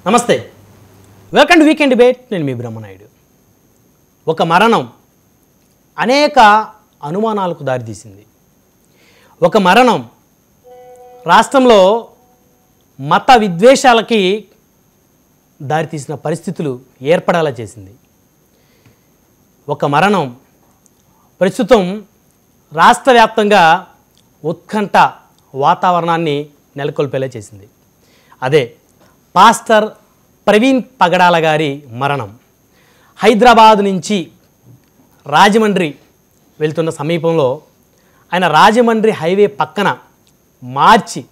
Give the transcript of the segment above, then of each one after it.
నమస్తే, welcome to weekend debate. నేను మీ బ్రహ్మనాయుడు. ఒక మరణం అనేక అనుమానాలకు దారితీసింది. ఒక మరణం రాష్ట్రంలో మత విద్వేషాలకి దారితీసిన పరిస్థితులు ఏర్పడేలా చేసింది. ఒక మరణం ప్రస్తుతం రాష్ట్ర వ్యాప్తంగా ఉత్కంఠ వాతావరణాన్ని నెలకొల్పేలా చేసింది. అదే పాస్టర్ ప్రవీణ్ పగడాల గారి మరణం. హైదరాబాద్ నుంచి రాజమండ్రి వెళ్తున్న సమీపంలో ఆయన రాజమండ్రి హైవే పక్కన మార్చి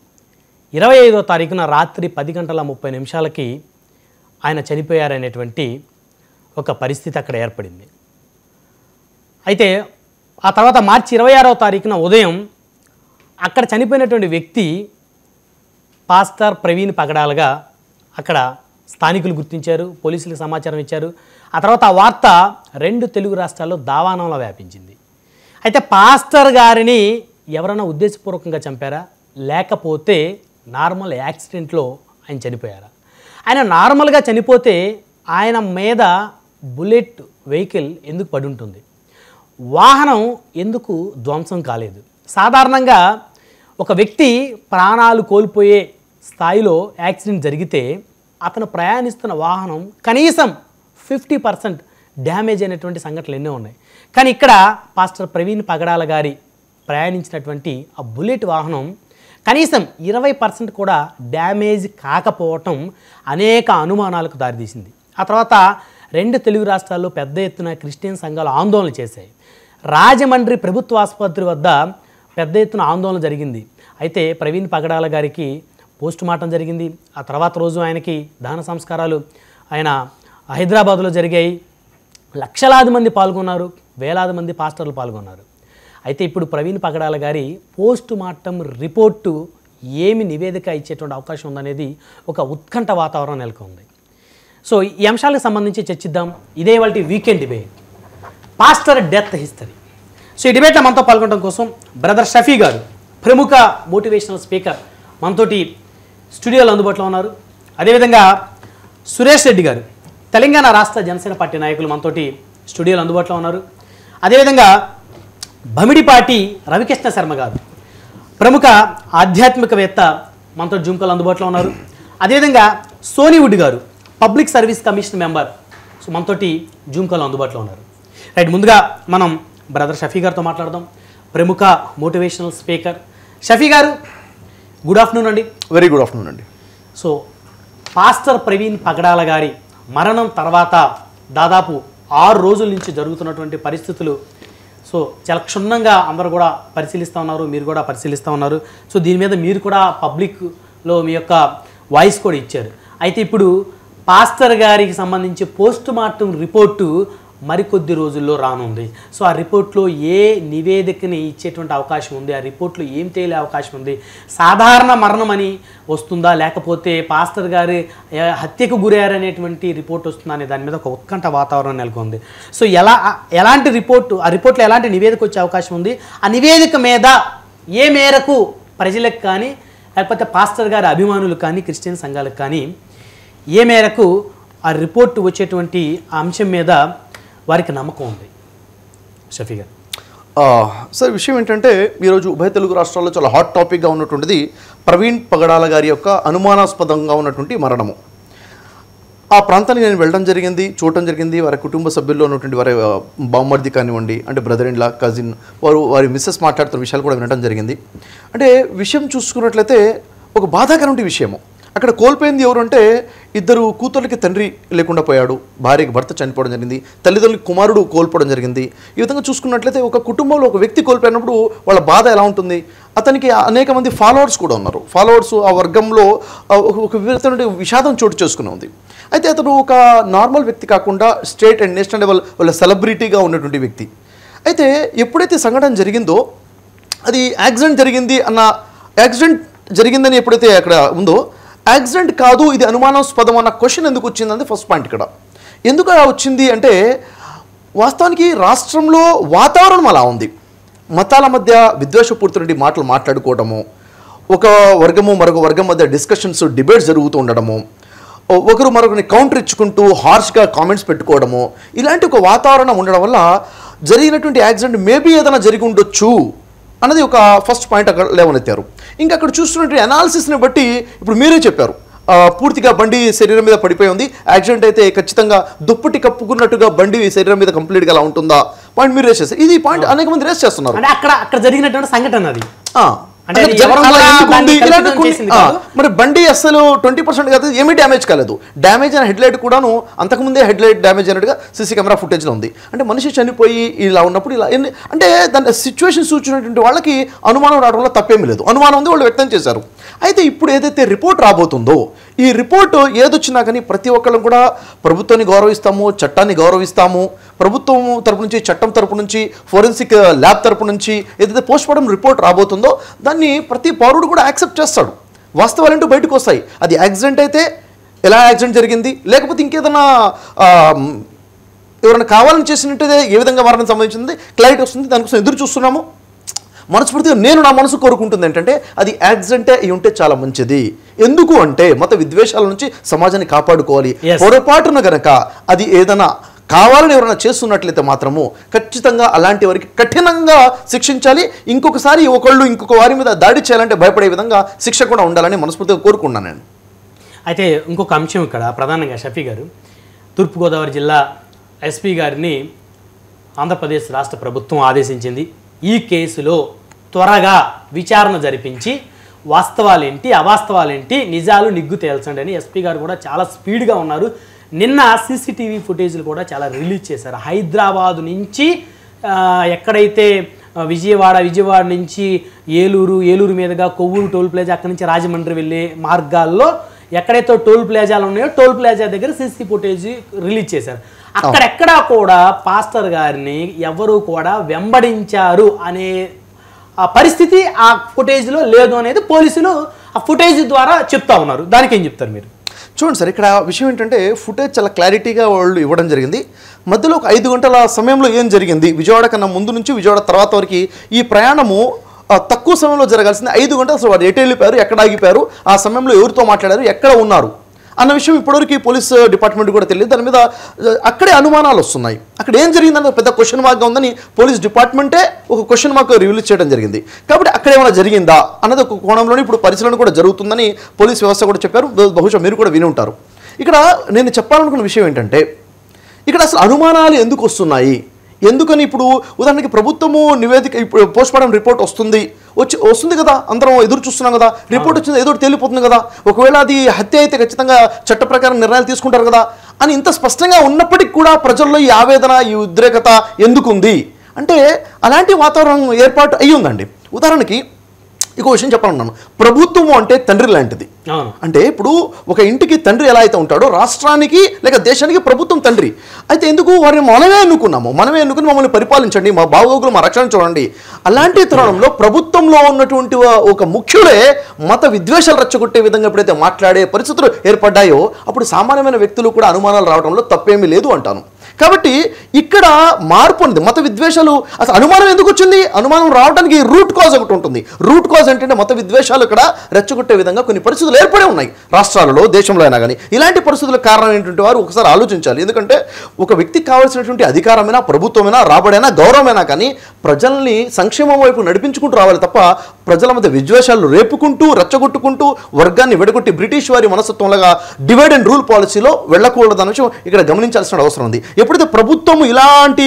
25వ తారీఖున రాత్రి 10:30 ఆయన చనిపోయారనేటువంటి ఒక పరిస్థితి అక్కడ ఏర్పడింది. అయితే ఆ తర్వాత మార్చి 26వ తారీఖున ఉదయం అక్కడ చనిపోయినటువంటి వ్యక్తి పాస్టర్ ప్రవీణ్ పగడాలుగా అక్కడ స్థానికులు గుర్తించారు, పోలీసులకు సమాచారం ఇచ్చారు. ఆ తర్వాత ఆ వార్త 2 తెలుగు రాష్ట్రాల్లో దావానంలో వ్యాపించింది. అయితే పాస్టర్ గారిని ఎవరైనా ఉద్దేశపూర్వకంగా చంపారా, లేకపోతే నార్మల్ యాక్సిడెంట్లో ఆయన చనిపోయారా? ఆయన నార్మల్గా చనిపోతే ఆయన మీద బుల్లెట్ వెహికల్ ఎందుకు పడి ఉంటుంది? వాహనం ఎందుకు ధ్వంసం కాలేదు? సాధారణంగా ఒక వ్యక్తి ప్రాణాలు కోల్పోయే స్థాయిలో యాక్సిడెంట్ జరిగితే అతను ప్రయాణిస్తున్న వాహనం కనీసం 50% డ్యామేజ్ అయినటువంటి సంఘటనలు ఎన్నో ఉన్నాయి. కానీ ఇక్కడ పాస్టర్ ప్రవీణ్ పగడాల గారి ప్రయాణించినటువంటి ఆ బుల్లెట్ వాహనం కనీసం 20% కూడా డ్యామేజ్ కాకపోవటం అనేక అనుమానాలకు దారితీసింది. ఆ తర్వాత 2 తెలుగు రాష్ట్రాల్లో పెద్ద ఎత్తున క్రిస్టియన్ సంఘాలు ఆందోళన చేశాయి. రాజమండ్రి ప్రభుత్వ ఆసుపత్రి వద్ద పెద్ద ఎత్తున ఆందోళన జరిగింది. అయితే ప్రవీణ్ పగడాల గారికి పోస్ట్ మార్టం జరిగింది. ఆ తర్వాత రోజు ఆయనకి దహన సంస్కారాలు ఆయన హైదరాబాదులో జరిగాయి. లక్షలాది మంది పాల్గొన్నారు, వేలాది మంది పాస్టర్లు పాల్గొన్నారు. అయితే ఇప్పుడు ప్రవీణ్ పగడాల గారి పోస్ట్ మార్టం రిపోర్టు ఏమి నివేదిక ఇచ్చేటువంటి అవకాశం ఉందనేది ఒక ఉత్కంఠ వాతావరణం నెలకొంది. సో ఈ అంశాలకు సంబంధించి చర్చిద్దాం. ఇదే వాళ్ళ weekend debate, pastor death history. So ఈ డిబేట్లో మనతో పాల్గొనడం కోసం బ్రదర్ షఫీ గారు, ప్రముఖ మోటివేషనల్ స్పీకర్, మనతోటి స్టూడియోలో అందుబాటులో ఉన్నారు. అదేవిధంగా సురేష్ రెడ్డి గారు, తెలంగాణ రాష్ట్ర జనసేన పార్టీ నాయకులు, మనతోటి స్టూడియోలో అందుబాటులో ఉన్నారు. అదేవిధంగా భమిడిపాటి రవికృష్ణ శర్మ గారు, ప్రముఖ ఆధ్యాత్మికవేత్త, మనతో జూమ్ కాల్ అందుబాటులో ఉన్నారు. అదేవిధంగా సోనీవుడ్ గారు, public service commission member, so మనతోటి జూమ్ కాల్ అందుబాటులో ఉన్నారు. రైట్, ముందుగా మనం బ్రదర్ షఫీ గారితో మాట్లాడదాం. ప్రముఖ మోటివేషనల్ స్పీకర్ షఫీ గారు, గుడ్ ఆఫ్టర్నూన్ అండి. వెరీ గుడ్ ఆఫ్టర్నూన్ అండి. సో పాస్టర్ ప్రవీణ్ పగడాల గారి మరణం తర్వాత దాదాపు 6 రోజుల నుంచి జరుగుతున్నటువంటి పరిస్థితులు సో చాలా క్షుణ్ణంగా అందరూ కూడా పరిశీలిస్తూ ఉన్నారు, మీరు కూడా పరిశీలిస్తూ ఉన్నారు. సో దీని మీద మీరు కూడా పబ్లిక్లో మీ యొక్క వాయిస్ కూడా ఇచ్చారు. అయితే ఇప్పుడు పాస్టర్ గారికి సంబంధించి పోస్ట్ మార్టం రిపోర్టు మరికొద్ది రోజుల్లో రానుంది. సో ఆ రిపోర్ట్లో ఏ నివేదికని ఇచ్చేటువంటి అవకాశం ఉంది, ఆ రిపోర్ట్లో ఏం తేలే అవకాశం ఉంది? సాధారణ మరణం అని వస్తుందా, లేకపోతే పాస్టర్ గారి హత్యకు గురయ్యారనేటువంటి రిపోర్ట్ వస్తుందా అనే దాని మీద ఒక ఉత్కంఠ వాతావరణం నెలకొంది. సో ఎలాంటి రిపోర్టు, ఆ రిపోర్ట్లో ఎలాంటి నివేదిక వచ్చే అవకాశం ఉంది? ఆ నివేదిక మీద ఏ మేరకు ప్రజలకు కానీ, లేకపోతే పాస్టర్ గారి అభిమానులు కానీ, క్రిస్టియన్ సంఘాలకు కానీ ఏ మేరకు ఆ రిపోర్టు వచ్చేటువంటి అంశం మీద వారికి నమ్మకం ఉంది? షఫీ గారు. సార్, విషయం ఏంటంటే ఈరోజు ఉభయ తెలుగు రాష్ట్రాల్లో చాలా హాట్ టాపిక్గా ఉన్నటువంటిది ప్రవీణ్ పగడాల గారి యొక్క అనుమానాస్పదంగా ఉన్నటువంటి మరణము. ఆ ప్రాంతానికి నేను వెళ్ళడం జరిగింది, చూడటం జరిగింది. వారి కుటుంబ సభ్యుల్లో ఉన్నటువంటి వారి బామ్మర్ది కానివ్వండి, అంటే బ్రదర్ ఇన్ లా, కజిన్, వారి మిస్సెస్ మాట్లాడుతున్న విషయాలు కూడా వినడం జరిగింది. అంటే విషయం చూసుకున్నట్లయితే ఒక బాధాకరమైన విషయము. అక్కడ కోల్పోయింది ఎవరు అంటే, 2 కూతుర్లకి తండ్రి లేకుండా పోయాడు, భార్యకి భర్త చనిపోవడం జరిగింది, తల్లిదండ్రులకి కుమారుడు కోల్పోవడం జరిగింది. ఈ విధంగా చూసుకున్నట్లయితే ఒక కుటుంబంలో ఒక వ్యక్తి కోల్పోయినప్పుడు వాళ్ళ బాధ ఎలా ఉంటుంది? అతనికి అనేక మంది ఫాలోవర్స్ కూడా ఉన్నారు. ఫాలోవర్స్ ఆ వర్గంలో ఒక విధమైన విషాదం చోటు చేసుకుని ఉంది. అయితే అతను ఒక నార్మల్ వ్యక్తి కాకుండా స్టేట్ అండ్ నేషనల్ లెవెల్ వాళ్ళ సెలబ్రిటీగా ఉన్నటువంటి వ్యక్తి. అయితే ఎప్పుడైతే సంఘటన జరిగిందో, అది యాక్సిడెంట్ జరిగిందని ఎప్పుడైతే అక్కడ ఉందో, యాక్సిడెంట్ కాదు, ఇది అనుమానాస్పదం అన్న క్వశ్చన్ ఎందుకు వచ్చిందంటే ఫస్ట్ పాయింట్ ఇక్కడ. ఎందుకు అలా వచ్చింది అంటే, వాస్తవానికి రాష్ట్రంలో వాతావరణం అలా ఉంది. మతాల మధ్య విద్వేషపూరిత మాటలు మాట్లాడుకోవడము, ఒక వర్గము మరొక వర్గం మధ్య డిస్కషన్స్, డిబేట్స్ జరుగుతూ ఉండడము, ఒకరు మరొకరిని కౌంటర్ ఇచ్చుకుంటూ హార్ష్గా కామెంట్స్ పెట్టుకోవడము, ఇలాంటి ఒక వాతావరణం ఉండడం వల్ల జరిగినటువంటి యాక్సిడెంట్ మేబీ ఏదైనా జరిగి ఉండొచ్చు అన్నది ఒక ఫస్ట్ పాయింట్ అక్కడ లేవనెత్తారు. ఇంకా అక్కడ చూస్తున్నటువంటి అనాలిసిస్ని బట్టి ఇప్పుడు మీరే చెప్పారు, పూర్తిగా బండి శరీరం మీద పడిపోయి ఉంది, యాక్సిడెంట్ అయితే ఖచ్చితంగా దుప్పటి కప్పుకున్నట్టుగా బండి శరీరం మీద కంప్లీట్గా అలా ఉంటుందా పాయింట్ మీరు రేస్ చేస్తారు. ఇది పాయింట్ అనేక మంది రేస్ చేస్తున్నారు. అంటే అక్కడ జరిగినటువంటి సంఘటన అది. మరి బండి అసలు 20% కాదు, ఏమీ డ్యామేజ్ కాలేదు. డ్యామేజ్ అయిన హెడ్లైట్ కూడాను అంతకుముందే హెడ్లైట్ డ్యామేజ్ అయినట్టుగా సీసీ కెమెరా ఫుటేజ్లో ఉంది. అంటే మనిషి చనిపోయి ఇలా ఉన్నప్పుడు ఇలా అంటే దాని సిచ్యువేషన్ చూసినటువంటి వాళ్ళకి అనుమానం రావడంలో తప్పేమీ లేదు. అనుమానం ఉంది, వాళ్ళు వ్యక్తం చేశారు. అయితే ఇప్పుడు ఏదైతే రిపోర్ట్ రాబోతుందో, ఈ రిపోర్ట్ ఏదొచ్చినా కానీ ప్రతి ఒక్కళ్ళం కూడా ప్రభుత్వాన్ని గౌరవిస్తాము, చట్టాన్ని గౌరవిస్తాము. ప్రభుత్వం తరపు నుంచి, చట్టం తరపు నుంచి, ఫోరెన్సిక్ ల్యాబ్ తరపు నుంచి ఏదైతే పోస్ట్ మార్టం రిపోర్ట్ రాబోతుందో దాన్ని ప్రతి పౌరుడు కూడా యాక్సెప్ట్ చేస్తాడు. వాస్తవాలంటూ బయటకు వస్తాయి. అది యాక్సిడెంట్ అయితే ఎలా యాక్సిడెంట్ జరిగింది, లేకపోతే ఇంకేదైనా ఎవరైనా కావాలని చేసినట్టే ఏ విధంగా మరణం సంబంధించింది క్లారిటీ వస్తుంది. దానికోసం ఎదురు చూస్తున్నాము. మనస్ఫూర్తిగా నేను నా మనసు కోరుకుంటుంది ఏంటంటే అది యాక్సిడెంటే అయి ఉంటే చాలా మంచిది. ఎందుకు అంటే మత విద్వేషాల నుంచి సమాజాన్ని కాపాడుకోవాలి. పొరపాటున గనక అది ఏదైనా కావాలని ఎవరైనా చేస్తున్నట్లయితే మాత్రము ఖచ్చితంగా అలాంటి వారికి కఠినంగా శిక్షించాలి. ఇంకొకసారి ఇంకొక వారి మీద దాడి చేయాలంటే భయపడే విధంగా శిక్ష కూడా ఉండాలని మనస్ఫూర్తిగా కోరుకున్నాను నేను. అయితే ఇంకొక అంశం ఇక్కడ ప్రధానంగా షఫీ గారు, తూర్పుగోదావరి జిల్లా ఎస్పీ గారిని ఆంధ్రప్రదేశ్ రాష్ట్ర ప్రభుత్వం ఆదేశించింది. ఈ కేసులో త్వరగా విచారణ జరిపించి వాస్తవాలేంటి, అవాస్తవాలేంటి, నిజాలు నిగ్గు తేల్చండి అని ఎస్పీ గారు కూడా చాలా స్పీడ్గా ఉన్నారు. నిన్న సీసీటీవీ ఫుటేజ్లు కూడా చాలా రిలీజ్ చేశారు. హైదరాబాదు నుంచి ఎక్కడైతే విజయవాడ నుంచి ఏలూరు మీదుగా కొవ్వూరు టోల్ ప్లాజా, అక్కడి నుంచి రాజమండ్రి వెళ్ళే మార్గాల్లో ఎక్కడైతే టోల్ ప్లాజాలు ఉన్నాయో టోల్ ప్లాజా దగ్గర సీసీ ఫుటేజ్ రిలీజ్ చేశారు. అక్కడెక్కడా కూడా పాస్టర్ గారిని ఎవరు కూడా వెంబడించారు అనే పరిస్థితి ఆ ఫుటేజ్లో లేదు అనేది పోలీసులు ఆ ఫుటేజ్ ద్వారా చెప్తా ఉన్నారు. దానికి ఏం చెప్తారు మీరు? చూడండి సార్, ఇక్కడ విషయం ఏంటంటే ఫుటేజ్ చాలా క్లారిటీగా వాళ్ళు ఇవ్వడం జరిగింది. మధ్యలో ఒక 5 గంటల సమయంలో ఏం జరిగింది, విజయవాడ కన్నా ముందు నుంచి విజయవాడ తర్వాత వరకు ఈ ప్రయాణము తక్కువ సమయంలో జరగాల్సింది 5 గంటలు. అసలు వారు ఎటు వెళ్ళిపోయారు, ఎక్కడ ఆగిపోయారు, ఆ సమయంలో ఎవరితో మాట్లాడారు, ఎక్కడ ఉన్నారు అన్న విషయం ఇప్పటివరకు పోలీస్ డిపార్ట్మెంట్ కూడా తెలియదు. దాని మీద అక్కడే అనుమానాలు వస్తున్నాయి. అక్కడ ఏం జరిగిందని పెద్ద క్వశ్చన్ మార్క్గా ఉందని పోలీస్ డిపార్ట్మెంటే ఒక క్వశ్చన్ మార్క్ రిలీజ్ చేయడం జరిగింది. కాబట్టి అక్కడ ఏమైనా జరిగిందా అన్నది ఒక కోణంలోనే ఇప్పుడు పరిశీలన కూడా జరుగుతుందని పోలీస్ వ్యవస్థ కూడా చెప్పారు. బహుశా మీరు కూడా విని ఉంటారు. ఇక్కడ నేను చెప్పాలనుకున్న విషయం ఏంటంటే ఇక్కడ అసలు అనుమానాలు ఎందుకు వస్తున్నాయి, ఎందుకని ఇప్పుడు ఉదాహరణకి ప్రభుత్వము నివేదిక ఇప్పుడు పోస్ట్ మార్టం రిపోర్ట్ వస్తుంది కదా, అందరం ఎదురు చూస్తున్నాం కదా, రిపోర్ట్ వచ్చింది ఏదో తేలిపోతుంది కదా, ఒకవేళ అది హత్య అయితే ఖచ్చితంగా చట్ట ప్రకారం నిర్ణయాలు తీసుకుంటారు కదా అని ఇంత స్పష్టంగా ఉన్నప్పటికీ కూడా ప్రజల్లో ఈ ఆవేదన, ఈ ఉద్రేకత ఎందుకుంది అంటే అలాంటి వాతావరణం ఏర్పాటు అయ్యి ఉందండి. ఉదాహరణకి ఇంకో విషయం చెప్పాలన్నాను, ప్రభుత్వము అంటే తండ్రి లాంటిది. అంటే ఇప్పుడు ఒక ఇంటికి తండ్రి ఎలా అయితే ఉంటాడో రాష్ట్రానికి లేక దేశానికి ప్రభుత్వం తండ్రి. అయితే ఎందుకు వారిని మనమే ఎన్నుకుని మమ్మల్ని పరిపాలించండి, మా బాగోగులు మా రక్షణ చూడండి. అలాంటి తరుణంలో ప్రభుత్వంలో ఉన్నటువంటి ఒక ముఖ్యుడే మత విద్వేషాలు రెచ్చగొట్టే విధంగా ఎప్పుడైతే మాట్లాడే పరిస్థితులు ఏర్పడ్డాయో అప్పుడు సామాన్యమైన వ్యక్తులు కూడా అనుమానాలు రావడంలో తప్పేమీ లేదు అంటాను. కాబట్టి ఇక్కడ మార్పు ఉంది. మత విద్వేషాలు అసలు అనుమానం ఎందుకు వచ్చింది, అనుమానం రావడానికి రూట్ కాజ్ ఒకటి ఉంటుంది. రూట్ కాజ్ ఏంటంటే మత విద్వేషాలు ఇక్కడ రెచ్చగొట్టే విధంగా కొన్ని పరిస్థితులు ఏర్పడే ఉన్నాయి రాష్ట్రాలలో, దేశంలో అయినా కానీ. ఇలాంటి పరిస్థితులకు కారణం ఏంటంటే వారు ఒకసారి ఆలోచించాలి. ఎందుకంటే ఒక వ్యక్తికి కావాల్సినటువంటి అధికారమైనా, ప్రభుత్వమైనా, రాబడైనా, గౌరవమైనా కానీ ప్రజల్ని సంక్షేమం వైపు నడిపించుకుంటూ రావాలి తప్ప ప్రజల మధ్య విద్వేషాలు రేపుకుంటూ రెచ్చగొట్టుకుంటూ వర్గాన్ని విడగొట్టి బ్రిటిష్ వారి మనస్తత్వంలాగా డివైడ్ అండ్ రూల్ పాలసీలో వెళ్ళకూడదు అనే విషయం ఇక్కడ గమనించాల్సిన అవసరం ఉంది. ఎప్పుడైతే ప్రభుత్వం ఇలాంటి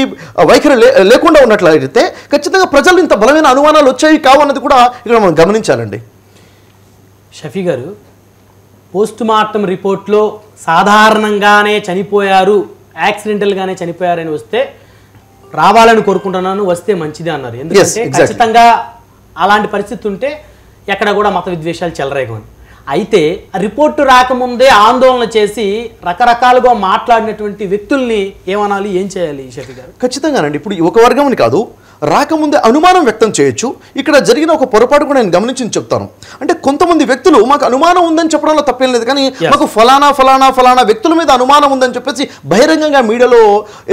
వైఖరి లేకుండా ఉన్నట్లయితే ఖచ్చితంగా ప్రజలు ఇంత బలమైన అనుమానాలు వచ్చాయి కావు అన్నది కూడా ఇక్కడ మనం గమనించాలండి. షఫీ గారు, పోస్ట్ మార్టం రిపోర్ట్లో సాధారణంగానే చనిపోయారు, యాక్సిడెంటల్గానే చనిపోయారని వస్తే రావాలని కోరుకుంటున్నాను, వస్తే మంచిది అన్నారు. ఎందుకంటే ఖచ్చితంగా అలాంటి పరిస్థితి ఉంటే ఎక్కడ కూడా మత విద్వేషాలు చెలరేగని. అయితే రిపోర్టు రాకముందే ఆందోళన చేసి రకరకాలుగా మాట్లాడినటువంటి వ్యక్తుల్ని ఏమనాలి, ఏం చేయాలి షఫీ గారు? ఖచ్చితంగానండి. ఇప్పుడు ఒక వర్గంని కాదు, రాకముందే అనుమానం వ్యక్తం చేయొచ్చు. ఇక్కడ జరిగిన ఒక పొరపాటు కూడా నేను గమనించి చెప్తాను. అంటే కొంతమంది వ్యక్తులు మాకు అనుమానం ఉందని చెప్పడంలో తప్పేం లేదు, కానీ మాకు ఫలానా వ్యక్తుల మీద అనుమానం ఉందని చెప్పేసి బహిరంగంగా మీడియాలో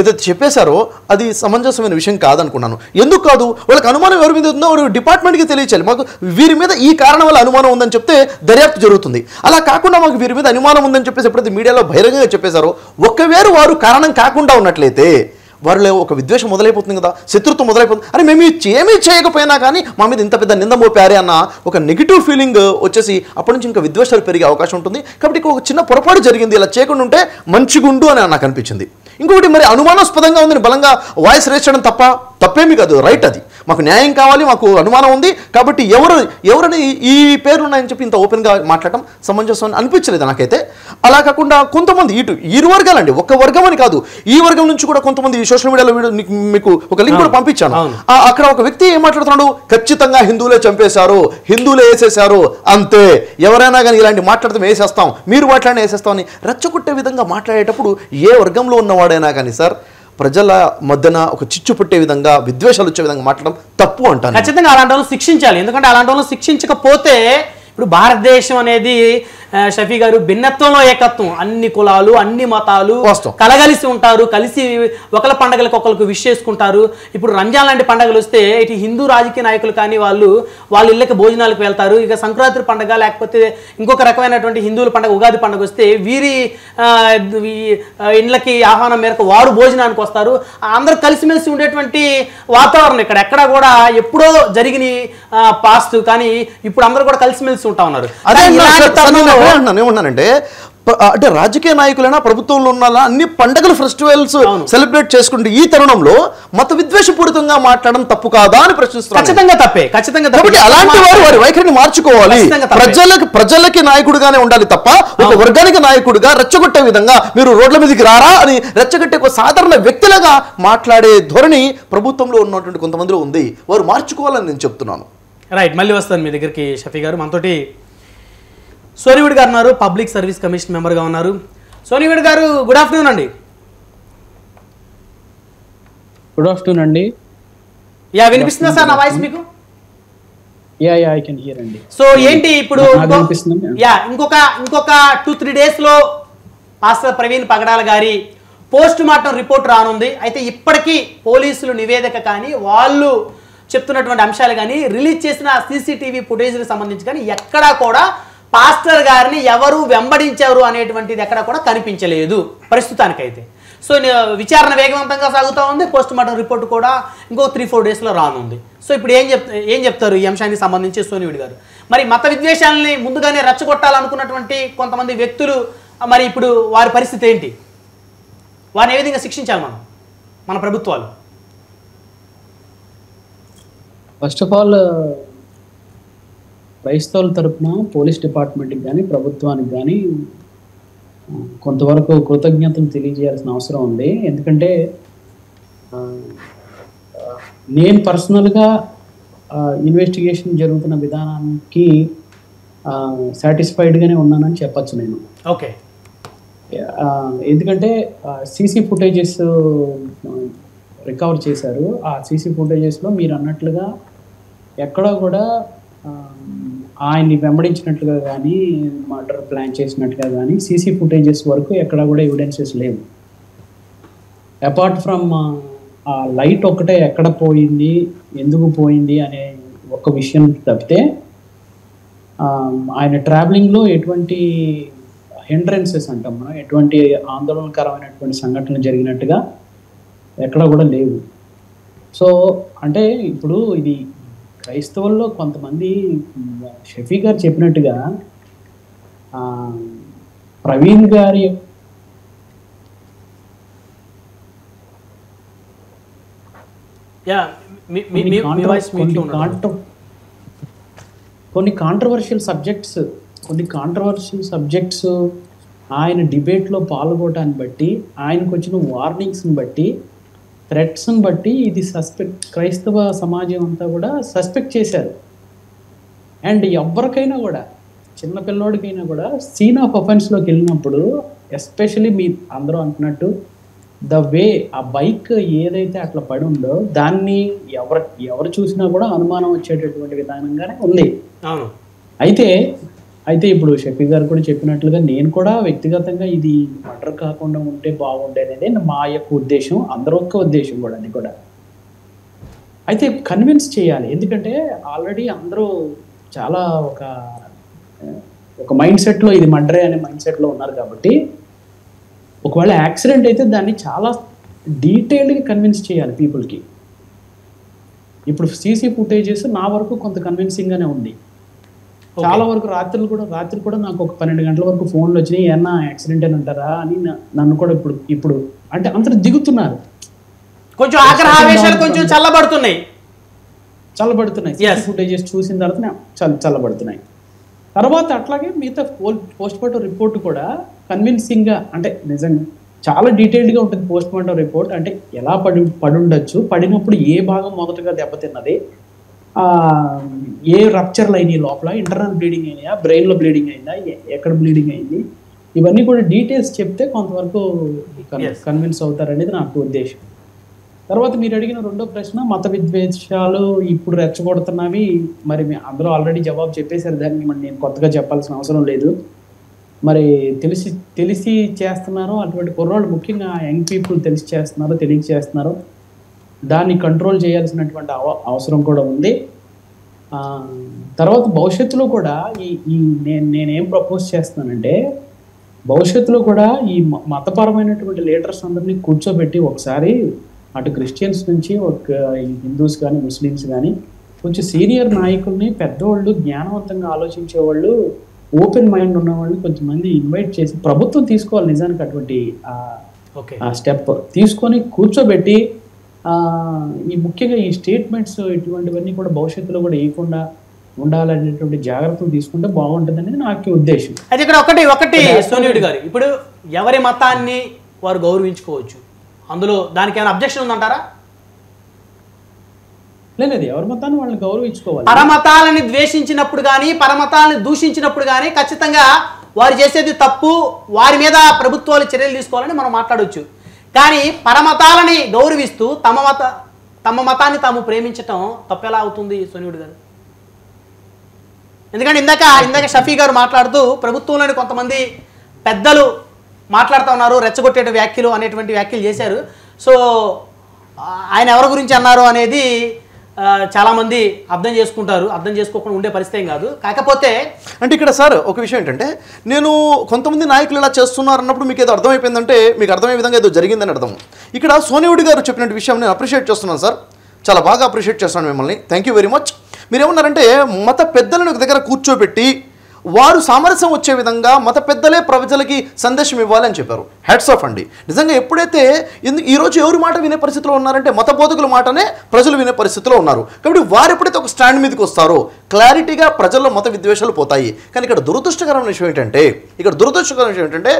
ఏదైతే చెప్పేశారో అది సమంజసమైన విషయం కాదనుకున్నాను. ఎందుకు కాదు? వాళ్ళకి అనుమానం ఎవరి మీద ఉందో వాడు డిపార్ట్మెంట్కి తెలియచేయాలి. మాకు వీరి మీద ఈ కారణం వల్ల అనుమానం ఉందని చెప్తే దర్యాప్తు జరుగుతుంది. అలా కాకుండా మాకు వీరి మీద అనుమానం ఉందని చెప్పేసి ఎప్పుడైతే మీడియాలో బహిరంగంగా చెప్పేశారో, ఒకవేళ వారు కారణం కాకుండా ఉన్నట్లయితే వారిలో ఒక విద్వేషం మొదలైపోతుంది కదా, శత్రుత్వం మొదలైపోతుంది. అని మేము ఏమీ చేయకపోయినా కానీ మా మీద ఇంత పెద్ద నింద మోపారే అన్న ఒక నెగిటివ్ ఫీలింగ్ వచ్చేసి అప్పటి నుంచి ఇంకా విద్వేషాలు పెరిగే అవకాశం ఉంటుంది. కాబట్టి ఒక చిన్న పొరపాటు జరిగింది, ఇలా చేయకుండా ఉంటే మంచిగుండు అని నాకు అనిపించింది. ఇంకొకటి, మరి అనుమానాస్పదంగా ఉందని బలంగా వాయిస్ రేస్ చేయడం తప్పేమీ కాదు, రైట్. అది మాకు న్యాయం కావాలి, మాకు అనుమానం ఉంది కాబట్టి ఎవరని ఈ పేర్లు ఉన్నాయని చెప్పి ఇంత ఓపెన్గా మాట్లాడటం సమంజసం అని అనిపించలేదు నాకైతే. అలా కాకుండా కొంతమంది ఇరు వర్గాలండి, ఒక్క వర్గం అని కాదు, ఈ వర్గం నుంచి కూడా కొంతమంది సోషల్ మీడియాలో మీకు ఒక లింక్ కూడా పంపించాను. అక్కడ ఒక వ్యక్తి ఏం మాట్లాడుతున్నాడు, ఖచ్చితంగా హిందువులే చంపేశారు, హిందువులే వేసేశారు, అంతే, ఎవరైనా కానీ ఇలాంటి మాట్లాడితే వేసేస్తాం, మీరు మాట్లాడిన వేసేస్తాం అని రెచ్చగొట్టే విధంగా మాట్లాడేటప్పుడు ఏ వర్గంలో ఉన్నవాడైనా కానీ సార్ ప్రజల మధ్యన ఒక చిచ్చు పుట్టే విధంగా, విద్వేషాలు వచ్చే విధంగా మాట్లాడడం తప్పు అంటాను. ఖచ్చితంగా అలాంటి వాళ్ళని శిక్షించాలి. ఎందుకంటే అలాంటి వాళ్ళని శిక్షించకపోతే ఇప్పుడు భారతదేశం అనేది షఫీ గారు భిన్నత్వంలో ఏకత్వం, అన్ని కులాలు అన్ని మతాలు కలగలిసి ఉంటారు, కలిసి ఒకళ్ళ పండగలకు ఒకరికి విష్ చేసుకుంటారు. ఇప్పుడు రంజాన్ లాంటి పండుగలు వస్తే ఇటు హిందూ రాజకీయ నాయకులు కానీ వాళ్ళ ఇళ్ళకి భోజనాలకు వెళ్తారు. ఇక సంక్రాంతి పండుగ లేకపోతే ఇంకొక రకమైనటువంటి హిందువుల పండుగ ఉగాది పండుగ వస్తే వీరి ఇండ్లకి ఆహ్వానం మేరకు వారు భోజనానికి వస్తారు. అందరూ కలిసిమెలిసి ఉండేటువంటి వాతావరణం ఇక్కడ ఎక్కడా కూడా ఎప్పుడో జరిగిన పాస్ట్, కానీ ఇప్పుడు అందరూ కూడా కలిసిమెలిసి ఉంటా ఉన్నారు. ఏమన్నానంటే అంటే రాజకీయ నాయకులైనా ప్రభుత్వంలో ఉన్న అన్ని పండుగలు ఫెస్టివల్స్ సెలబ్రేట్ చేసుకుంటే ఈ తరుణంలో మత విద్వేషపూరితంగా మాట్లాడడం తప్పు కాదా అని ప్రశ్నిస్తున్నారు. ఖచ్చితంగా తప్పే, ఖచ్చితంగా. కాబట్టి అలాంటి వారి వైఖరిని మార్చుకోవాలి. ప్రజలకి నాయకుడిగానే ఉండాలి తప్ప ఒక వర్గానికి నాయకుడిగా రెచ్చగొట్టే విధంగా మీరు రోడ్ల మీదకి రారా అని రెచ్చగొట్టే ఒక సాధారణ వ్యక్తులుగా మాట్లాడే ధోరణి ప్రభుత్వంలో ఉన్నటువంటి కొంతమందిలో ఉంది. వారు మార్చుకోవాలని నేను చెప్తున్నాను. రైట్, మళ్ళీ వస్తాను మీ దగ్గరికి షఫీ గారు. మనతోటి సోనివిడ్ గారు ఉన్నారు, పబ్లిక్ సర్వీస్ కమిషన్ మెంబర్గా ఉన్నారు. సోనివిడ్ గారు, గుడ్ ఆఫ్టర్నూన్ అండి. గుడ్ ఆఫ్టర్నూన్ అండి. యా, వినిపిస్తుందా సార్ నా వాయిస్ మీకు? యా ఐ కెన్ హియర్ అండి. సో ఏంటి ఇప్పుడు ఇంకొక 2-3 డేస్లో మాస్టర్ ప్రవీణ్ పగడాల గారి పోస్ట్ మార్టం రిపోర్ట్ రానుంది. అయితే ఇప్పటికీ పోలీసులు నివేదిక కానీ వాళ్ళు చెప్తున్నటువంటి అంశాలు కానీ రిలీజ్ చేసిన సీసీటీవీ ఫుటేజ్కి సంబంధించి కానీ ఎక్కడా కూడా పాస్టర్ గారిని ఎవరు వెంబడించారు అనేటువంటిది ఎక్కడా కూడా కనిపించలేదు ప్రస్తుతానికైతే. సో విచారణ వేగవంతంగా సాగుతూ ఉంది. పోస్ట్ మార్టం రిపోర్ట్ కూడా ఇంకో 3-4 డేస్లో రానుంది. సో ఇప్పుడు ఏం చెప్తారు ఈ అంశానికి సంబంధించి సోనివిడ్ గారు? మరి మత విద్వేషాలని ముందుగానే రెచ్చగొట్టాలనుకున్నటువంటి కొంతమంది వ్యక్తులు, మరి ఇప్పుడు వారి పరిస్థితి ఏంటి? వారిని ఏ విధంగా శిక్షించాలి మన ప్రభుత్వాలు? ఫస్ట్ ఆఫ్ ఆల్ క్రైస్తవుల తరపున పోలీస్ డిపార్ట్మెంట్కి కానీ ప్రభుత్వానికి కానీ కొంతవరకు కృతజ్ఞతలు తెలియజేయాల్సిన అవసరం ఉంది. ఎందుకంటే నేను పర్సనల్గా ఇన్వెస్టిగేషన్ జరుగుతున్న విధానానికి సాటిస్ఫైడ్గానే ఉన్నానని చెప్పచ్చు నేను. ఓకే. ఎందుకంటే సీసీ ఫుటేజెస్ రికవర్ చేశారు. ఆ సీసీ ఫుటేజెస్లో మీరు అన్నట్లుగా ఎక్కడా కూడా ఆయన్ని వెంబడించినట్లుగా కానీ మర్డర్ ప్లాన్ చేసినట్టుగా కానీ సీసీ ఫుటేజెస్ వరకు ఎక్కడా కూడా ఎవిడెన్సెస్ లేవు. అపార్ట్ ఫ్రమ్ ఆ లైట్ ఒకటే ఎక్కడ పోయింది, ఎందుకు పోయింది అనే ఒక విషయం తప్పితే ఆయన ట్రావెలింగ్లో ఎటువంటి హిండ్రెన్సెస్ అంటాం మనం, ఎటువంటి ఆందోళనకరమైనటువంటి సంఘటనలు జరిగినట్టుగా ఎక్కడ కూడా లేవు. సో అంటే ఇప్పుడు ఇది క్రైస్తవుల్లో కొంతమంది షఫీ గారు చెప్పినట్టుగా ప్రవీణ్ గారి కొన్ని కాంట్రవర్షియల్ సబ్జెక్ట్స్ ఆయన డిబేట్లో పాల్గొనడాన్ని బట్టి, ఆయనకు వచ్చిన వార్నింగ్స్ని బట్టి, థ్రెట్స్ని బట్టి ఇది క్రైస్తవ సమాజం అంతా కూడా సస్పెక్ట్ చేశారు. అండ్ ఎవరికైనా కూడా, చిన్నపిల్లోడికైనా కూడా సీన్ ఆఫ్ అఫెన్స్లోకి వెళ్ళినప్పుడు, ఎస్పెషలీ మీ అందరూ అంటున్నట్టు ద వే ఆ బైక్ ఏదైతే అట్లా పడి ఉందో దాన్ని ఎవరు చూసినా కూడా అనుమానం వచ్చేటటువంటి విధానంగానే ఉంది. అవును. అయితే ఇప్పుడు షఫీ గారు కూడా చెప్పినట్లుగా నేను కూడా వ్యక్తిగతంగా ఇది మర్డర్ కాకుండా ఉంటే బాగుండే అనేది మా యొక్క ఉద్దేశం, అందరూ ఒక్క ఉద్దేశం కూడా అది కూడా. అయితే కన్విన్స్ చేయాలి, ఎందుకంటే ఆల్రెడీ అందరూ చాలా ఒక మైండ్ సెట్లో ఇది మర్డరే అనే మైండ్ సెట్లో ఉన్నారు కాబట్టి ఒకవేళ యాక్సిడెంట్ అయితే దాన్ని చాలా డీటెయిల్డ్గా కన్విన్స్ చేయాలి పీపుల్కి. ఇప్పుడు సీసీ ఫుటేజెస్ నా వరకు కొంత కన్విన్సింగ్గానే ఉంది. చాలా వరకు రాత్రి కూడా నాకు ఒక 12 గంటల వరకు ఫోన్లు వచ్చినాయి, ఏమన్నా యాక్సిడెంట్ అని అంటారా అని నన్ను కూడా ఇప్పుడు అంటే అంత దిగుతున్నారు, కొంచెం ఆగ్రహావేశాలు కొంచెం చల్లబడుతున్నాయి. సీసీ ఫుటేజెస్ చూసిన తర్వాత చల్లబడుతున్నాయి. తర్వాత అట్లాగే మిగతా పోస్ట్ మార్టం రిపోర్ట్ కూడా కన్విన్సింగ్గా, అంటే నిజంగా చాలా డీటెయిల్డ్గా ఉంటుంది పోస్ట్ మార్టం రిపోర్ట్. అంటే ఎలా పడుండొచ్చు, పడినప్పుడు ఏ భాగం మొదటగా దెబ్బతిన్నది, ఏ రప్చర్లు అయినాయి, లోపల ఇంటర్నల్ బ్లీడింగ్ అయినాయా, బ్రెయిన్లో బ్లీడింగ్ అయిందా, ఎక్కడ బ్లీడింగ్ అయింది, ఇవన్నీ కూడా డీటెయిల్స్ చెప్తే కొంతవరకు కన్విన్స్ అవుతారనేది నాకు ఉద్దేశం. తర్వాత మీరు అడిగిన రెండో ప్రశ్న, మత విద్వేషాలు ఇప్పుడు రెచ్చగొడుతున్నవి, మరి అందరూ ఆల్రెడీ జవాబు చెప్పేశారు, దాన్ని మరి నేను కొత్తగా చెప్పాల్సిన అవసరం లేదు. మరి తెలిసి చేస్తున్నారు అటువంటి కుర్రోళ్ళు, ముఖ్యంగా యంగ్ పీపుల్ తెలిసి చేస్తున్నారు, తెలియక చేస్తున్నారు, దాన్ని కంట్రోల్ చేయాల్సినటువంటి అవసరం కూడా ఉంది. తర్వాత భవిష్యత్తులో కూడా నేనేం ప్రపోజ్ చేస్తున్నానంటే, భవిష్యత్తులో కూడా ఈ మతపరమైనటువంటి లీడర్స్ అందరినీ కూర్చోబెట్టి ఒకసారి అటు క్రిస్టియన్స్ నుంచి హిందూస్ కానీ ముస్లిమ్స్ కానీ కొంచెం సీనియర్ నాయకుల్ని, పెద్దవాళ్ళు, జ్ఞానవంతంగా ఆలోచించే వాళ్ళు, ఓపెన్ మైండ్ ఉన్న వాళ్ళని కొంతమంది ఇన్వైట్ చేసి ప్రభుత్వం తీసుకోవాలి నిజానికి అటువంటి స్టెప్ తీసుకొని కూర్చోబెట్టి ముఖ్యంగా ఈ స్టేట్మెంట్స్ ఇటువంటివన్నీ కూడా భవిష్యత్తులో కూడా వేయకుండా ఉండాలనేటువంటి జాగ్రత్తలు తీసుకుంటే బాగుంటుంది అనేది నాకు ఉద్దేశం. అయితే ఇక్కడ ఒకటి సోనిరెడ్డి గారు, ఇప్పుడు ఎవరి మతాన్ని వారు గౌరవించుకోవచ్చు, అందులో దానికి ఏమైనా అబ్జెక్షన్ ఉందంటారా? లేదు, ఎవరి మతాన్ని వాళ్ళని గౌరవించుకోవాలి. పరమతాలని ద్వేషించినప్పుడు కానీ, పరమతాలని దూషించినప్పుడు కానీ ఖచ్చితంగా వారు చేసేది తప్పు, వారి మీద ప్రభుత్వాలు చర్యలు తీసుకోవాలని మనం మాట్లాడవచ్చు. కానీ పరమతాలని గౌరవిస్తూ తమ మతాన్ని తాము ప్రేమించటం తప్పెలా అవుతుంది సోనిరెడ్డి గారు? ఎందుకంటే ఇందాక షఫీ గారు మాట్లాడుతూ ప్రభుత్వంలోని కొంతమంది పెద్దలు మాట్లాడుతూ ఉన్నారు, రెచ్చగొట్టే వ్యాఖ్యలు అనేటువంటి వ్యాఖ్యలు చేశారు. సో ఆయన ఎవరి గురించి అన్నారు అనేది చాలామంది అర్థం చేసుకుంటారు, అర్థం చేసుకోకుండా ఉండే పరిస్థితి కాదు. కాకపోతే అంటే ఇక్కడ సార్ ఒక విషయం ఏంటంటే, నేను కొంతమంది నాయకులు ఇలా చేస్తున్నారు అన్నప్పుడు మీకు ఏదో అర్థమైపోయిందంటే మీకు అర్థమయ్యే విధంగా ఏదో జరిగిందని అర్థం. ఇక్కడ సోనిరెడ్డి గారు చెప్పినట్టు విషయం నేను అప్రిషియేట్ చేస్తున్నాను సార్, చాలా బాగా అప్రిషియేట్ చేస్తున్నాను మిమ్మల్ని, థ్యాంక్ యూ వెరీ మచ్. మీరు ఏమన్నారంటే మత పెద్దలను ఒక దగ్గర కూర్చోబెట్టి వారు సామరస్యం వచ్చే విధంగా మత పెద్దలే ప్రజలకి సందేశం ఇవ్వాలి అని చెప్పారు. హ్యాట్స్ ఆఫ్ అండి. నిజంగా ఎప్పుడైతే ఈరోజు ఎవరి మాట వినే పరిస్థితిలో ఉన్నారంటే మత బోధకుల మాటనే ప్రజలు వినే పరిస్థితిలో ఉన్నారు. కాబట్టి వారు ఎప్పుడైతే ఒక స్టాండ్ మీదకి వస్తారో క్లారిటీగా ప్రజల్లో మత విద్వేషాలు పోతాయి. కానీ ఇక్కడ దురదృష్టకరమైన విషయం ఏంటంటే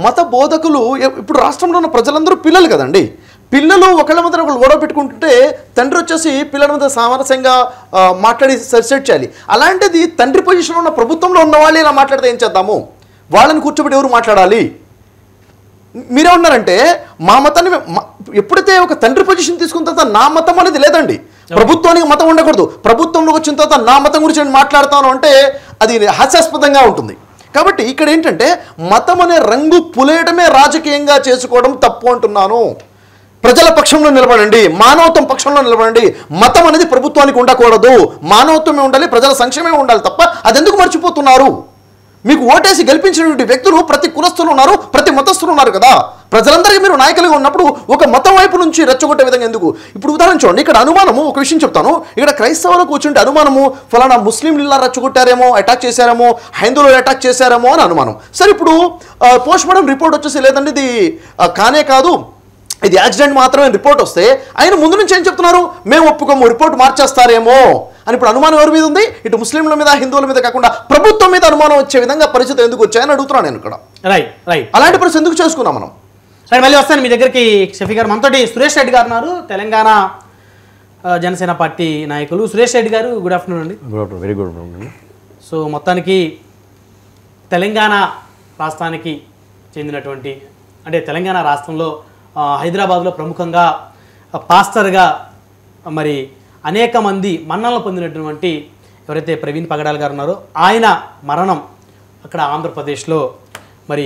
మత బోధకులు ఇప్పుడు రాష్ట్రంలో ఉన్న ప్రజలందరూ పిల్లలు కదండి, పిల్లలు ఒకళ్ళ మధ్య ఒకళ్ళు గొడవ పెట్టుకుంటుంటే తండ్రి వచ్చేసి పిల్లల మీద సామరస్యంగా మాట్లాడి సెట్ చేయాలి. అలాంటిది తండ్రి పొజిషన్లో ఉన్న ప్రభుత్వంలో ఉన్న వాళ్ళు ఇలా మాట్లాడితే ఏం చేద్దాము? వాళ్ళని కూర్చోబెట్టి ఎవరు మాట్లాడాలి? మీరేమన్నారంటే మా మతాన్ని ఎప్పుడైతే ఒక తండ్రి పొజిషన్ తీసుకున్న తర్వాత నా మతం అనేది లేదండి, ప్రభుత్వానికి మతం ఉండకూడదు, ప్రభుత్వంలోకి వచ్చిన తర్వాత నా మతం గురించి నేను మాట్లాడతాను అంటే అది హాస్యాస్పదంగా ఉంటుంది. కాబట్టి ఇక్కడ ఏంటంటే మతం అనే రంగు పులేయడమే రాజకీయంగా చేసుకోవడం తప్పు అంటున్నాను. ప్రజల పక్షంలో నిలబడండి, మానవత్వం పక్షంలో నిలబడండి. మతం అనేది ప్రభుత్వానికి ఉండకూడదు, మానవత్వమే ఉండాలి, ప్రజల సంక్షేమమే ఉండాలి తప్ప అది ఎందుకు మర్చిపోతున్నారు? మీకు ఓటేసి గెలిపించినటువంటి వ్యక్తులు ప్రతి కులస్తులు ఉన్నారు, ప్రతి మతస్థులు ఉన్నారు కదా. ప్రజలందరికీ మీరు నాయకులుగా ఉన్నప్పుడు ఒక మతం వైపు నుంచి రెచ్చగొట్టే విధంగా ఎందుకు? ఇప్పుడు ఉదాహరణ చూడండి, ఇక్కడ అనుమానము, ఒక విషయం చెప్తాను, ఇక్కడ క్రైస్తవులకు కూర్చుంటే అనుమానము ఫలానా ముస్లింలు ఇలా రెచ్చగొట్టారేమో, అటాక్ చేశారేమో, హైందువులు అటాక్ చేశారేమో అని అనుమానం. సరే, ఇప్పుడు పోస్ట్ మార్టం రిపోర్ట్ వచ్చేసి లేదండి ఇది కానే కాదు, ఇది యాక్సిడెంట్ మాత్రమే రిపోర్ట్ వస్తే ఆయన ముందు నుంచి ఏం చెప్తున్నారు? మేము ఒప్పుకోము, రిపోర్ట్ మార్చేస్తారేమో అని. ఇప్పుడు అనుమానం ఎవరి మీద ఉంది? ఇటు ముస్లింల మీద, హిందువుల మీద కాకుండా ప్రభుత్వం మీద అనుమానం వచ్చే విధంగా పరిస్థితి ఎందుకు వచ్చాయని అడుగుతున్నాను నేను ఇక్కడ. రైట్, అలాంటి పరిస్థితి ఎందుకు చేసుకున్నాం మనం? సరే, మళ్ళీ వస్తాను మీ దగ్గరికి షఫీ గారు. మనతోటి సురేష్ రెడ్డి గారు ఉన్నారు, తెలంగాణ జనసేన పార్టీ నాయకులు. సురేష్ రెడ్డి గారు, గుడ్ ఆఫ్టర్నూన్ అండి. Good afternoon, very good afternoon. So మొత్తానికి తెలంగాణ రాష్ట్రానికి చెందినటువంటి, అంటే తెలంగాణ రాష్ట్రంలో హైదరాబాద్లో ప్రముఖంగా పాస్టర్గా మరి అనేక మంది మన్ననలు పొందినటువంటి ఎవరైతే ప్రవీణ్ పగడాల్ గారు ఉన్నారో ఆయన మరణం అక్కడ ఆంధ్రప్రదేశ్లో మరి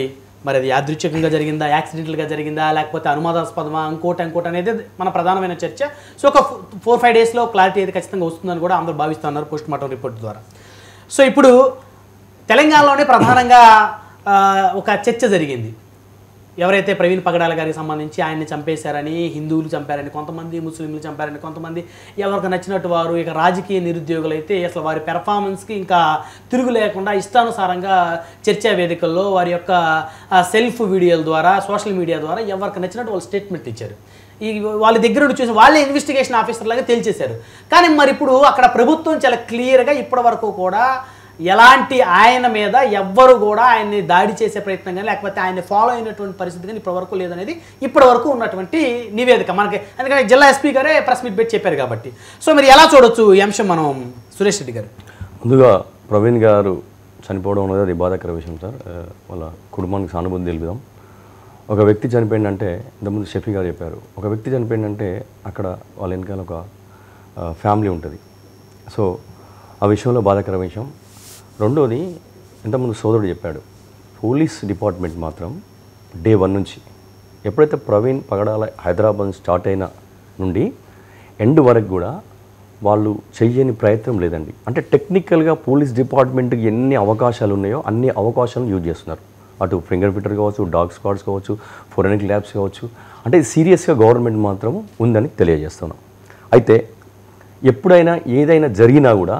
అది యాదృచ్ఛికంగా జరిగిందా, యాక్సిడెంటల్గా జరిగిందా, లేకపోతే అనుమానాస్పదమా, ఇంకోటి అనేది మన ప్రధానమైన చర్చ. సో ఒక 4-5 డేస్లో క్లారిటీ అయితే ఖచ్చితంగా వస్తుందని కూడా అందరూ భావిస్తున్నారు పోస్ట్ మార్టం రిపోర్ట్ ద్వారా. సో ఇప్పుడు తెలంగాణలోనే ప్రధానంగా ఒక చర్చ జరిగింది. ఎవరైతే ప్రవీణ్ పగడాల గారికి సంబంధించి ఆయన్ని చంపేశారని, హిందువులు చంపారని కొంతమంది, ముస్లింలు చంపారని కొంతమంది, ఎవరికి నచ్చినట్టు వారు. ఇక రాజకీయ నిరుద్యోగులు అయితే అసలు వారి పెర్ఫార్మెన్స్కి ఇంకా తిరుగు లేకుండా ఇష్టానుసారంగా చర్చా వేదికల్లో వారి యొక్క సెల్ఫ్ వీడియోల ద్వారా, సోషల్ మీడియా ద్వారా ఎవరికి నచ్చినట్టు వాళ్ళు స్టేట్మెంట్ ఇచ్చారు. ఈ వాళ్ళ దగ్గర నుండి చూసి వాళ్ళే ఇన్వెస్టిగేషన్ ఆఫీసర్ లాగా తేల్చేశారు. కానీ మరి ఇప్పుడు అక్కడ ప్రభుత్వం చాలా క్లియర్గా ఇప్పటి వరకు కూడా ఎలాంటి ఆయన మీద ఎవ్వరు కూడా ఆయన్ని దాడి చేసే ప్రయత్నం కానీ లేకపోతే ఆయన్ని ఫాలో అయినటువంటి పరిస్థితి కానీ ఇప్పటివరకు లేదనేది ఇప్పటివరకు ఉన్నటువంటి నివేదిక మనకి. ఎందుకంటే జిల్లా ఎస్పీ గారే ప్రెస్ మీట్ పెట్టి చెప్పారు కాబట్టి. సో మరి ఎలా చూడొచ్చు ఈ అంశం మనం సురేష్ రెడ్డి గారు? ముందుగా ప్రవీణ్ గారు చనిపోవడం అనేది అది బాధాకర విషయం సార్. వాళ్ళ కుటుంబానికి సానుభూతి తెలుపుదాం. ఒక వ్యక్తి చనిపోయిందంటే ఇంతకుముందు షఫీ గారు చెప్పారు, ఒక వ్యక్తి చనిపోయిందంటే అక్కడ వాళ్ళ వెనకాల ఒక ఫ్యామిలీ ఉంటుంది. సో ఆ విషయంలో బాధాకర విషయం. రెండోది ఇంతకుముందు సోదరుడు చెప్పాడు, పోలీస్ డిపార్ట్మెంట్ మాత్రం డే 1 నుంచి ఎప్పుడైతే ప్రవీణ్ పగడాల హైదరాబాద్ స్టార్ట్ అయిన నుండి ఎండ్ వరకు కూడా వాళ్ళు చెయ్యని ప్రయత్నం లేదండి. అంటే టెక్నికల్గా పోలీస్ డిపార్ట్మెంట్కి ఎన్ని అవకాశాలు ఉన్నాయో అన్ని అవకాశాలను యూజ్ చేస్తున్నారు. అటు ఫింగర్ ప్రింటర్ కావచ్చు, డాగ్ స్క్వాడ్స్ కావచ్చు, ఫోరెనిక్ ల్యాబ్స్ కావచ్చు. అంటే సీరియస్గా గవర్నమెంట్ మాత్రం ఉందని తెలియజేస్తున్నాం. అయితే ఎప్పుడైనా ఏదైనా జరిగినా కూడా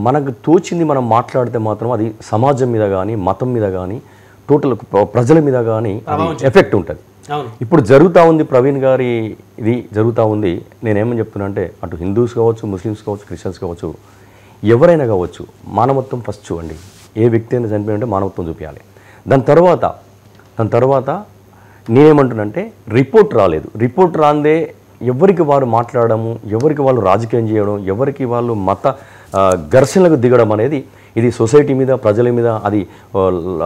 మనకు తోచింది మనం మాట్లాడితే మాత్రం అది సమాజం మీద కానీ, మతం మీద కానీ, టోటల్ ప్రజల మీద కానీ ఎఫెక్ట్ ఉంటుంది. ఇప్పుడు జరుగుతూ ఉంది, ప్రవీణ్ గారి ఇది జరుగుతూ ఉంది. నేనేమని చెప్తున్నా అంటే అటు హిందూస్ కావచ్చు, ముస్లిమ్స్ కావచ్చు, క్రిస్టియన్స్ కావచ్చు, ఎవరైనా కావచ్చు, మానవత్వం ఫస్ట్ చూడండి. ఏ వ్యక్తి అయినా చనిపోయిందంటే మానవత్వం చూపించాలి. దాని తర్వాత నేనేమంటున్నానంటే రిపోర్ట్ రాలేదు. రిపోర్ట్ రాందే ఎవరికి వారు మాట్లాడము, ఎవరికి వాళ్ళు రాజకీయం చేయడం, ఎవరికి వాళ్ళు మత ఘర్షణలకు దిగడం అనేది ఇది సొసైటీ మీద, ప్రజల మీద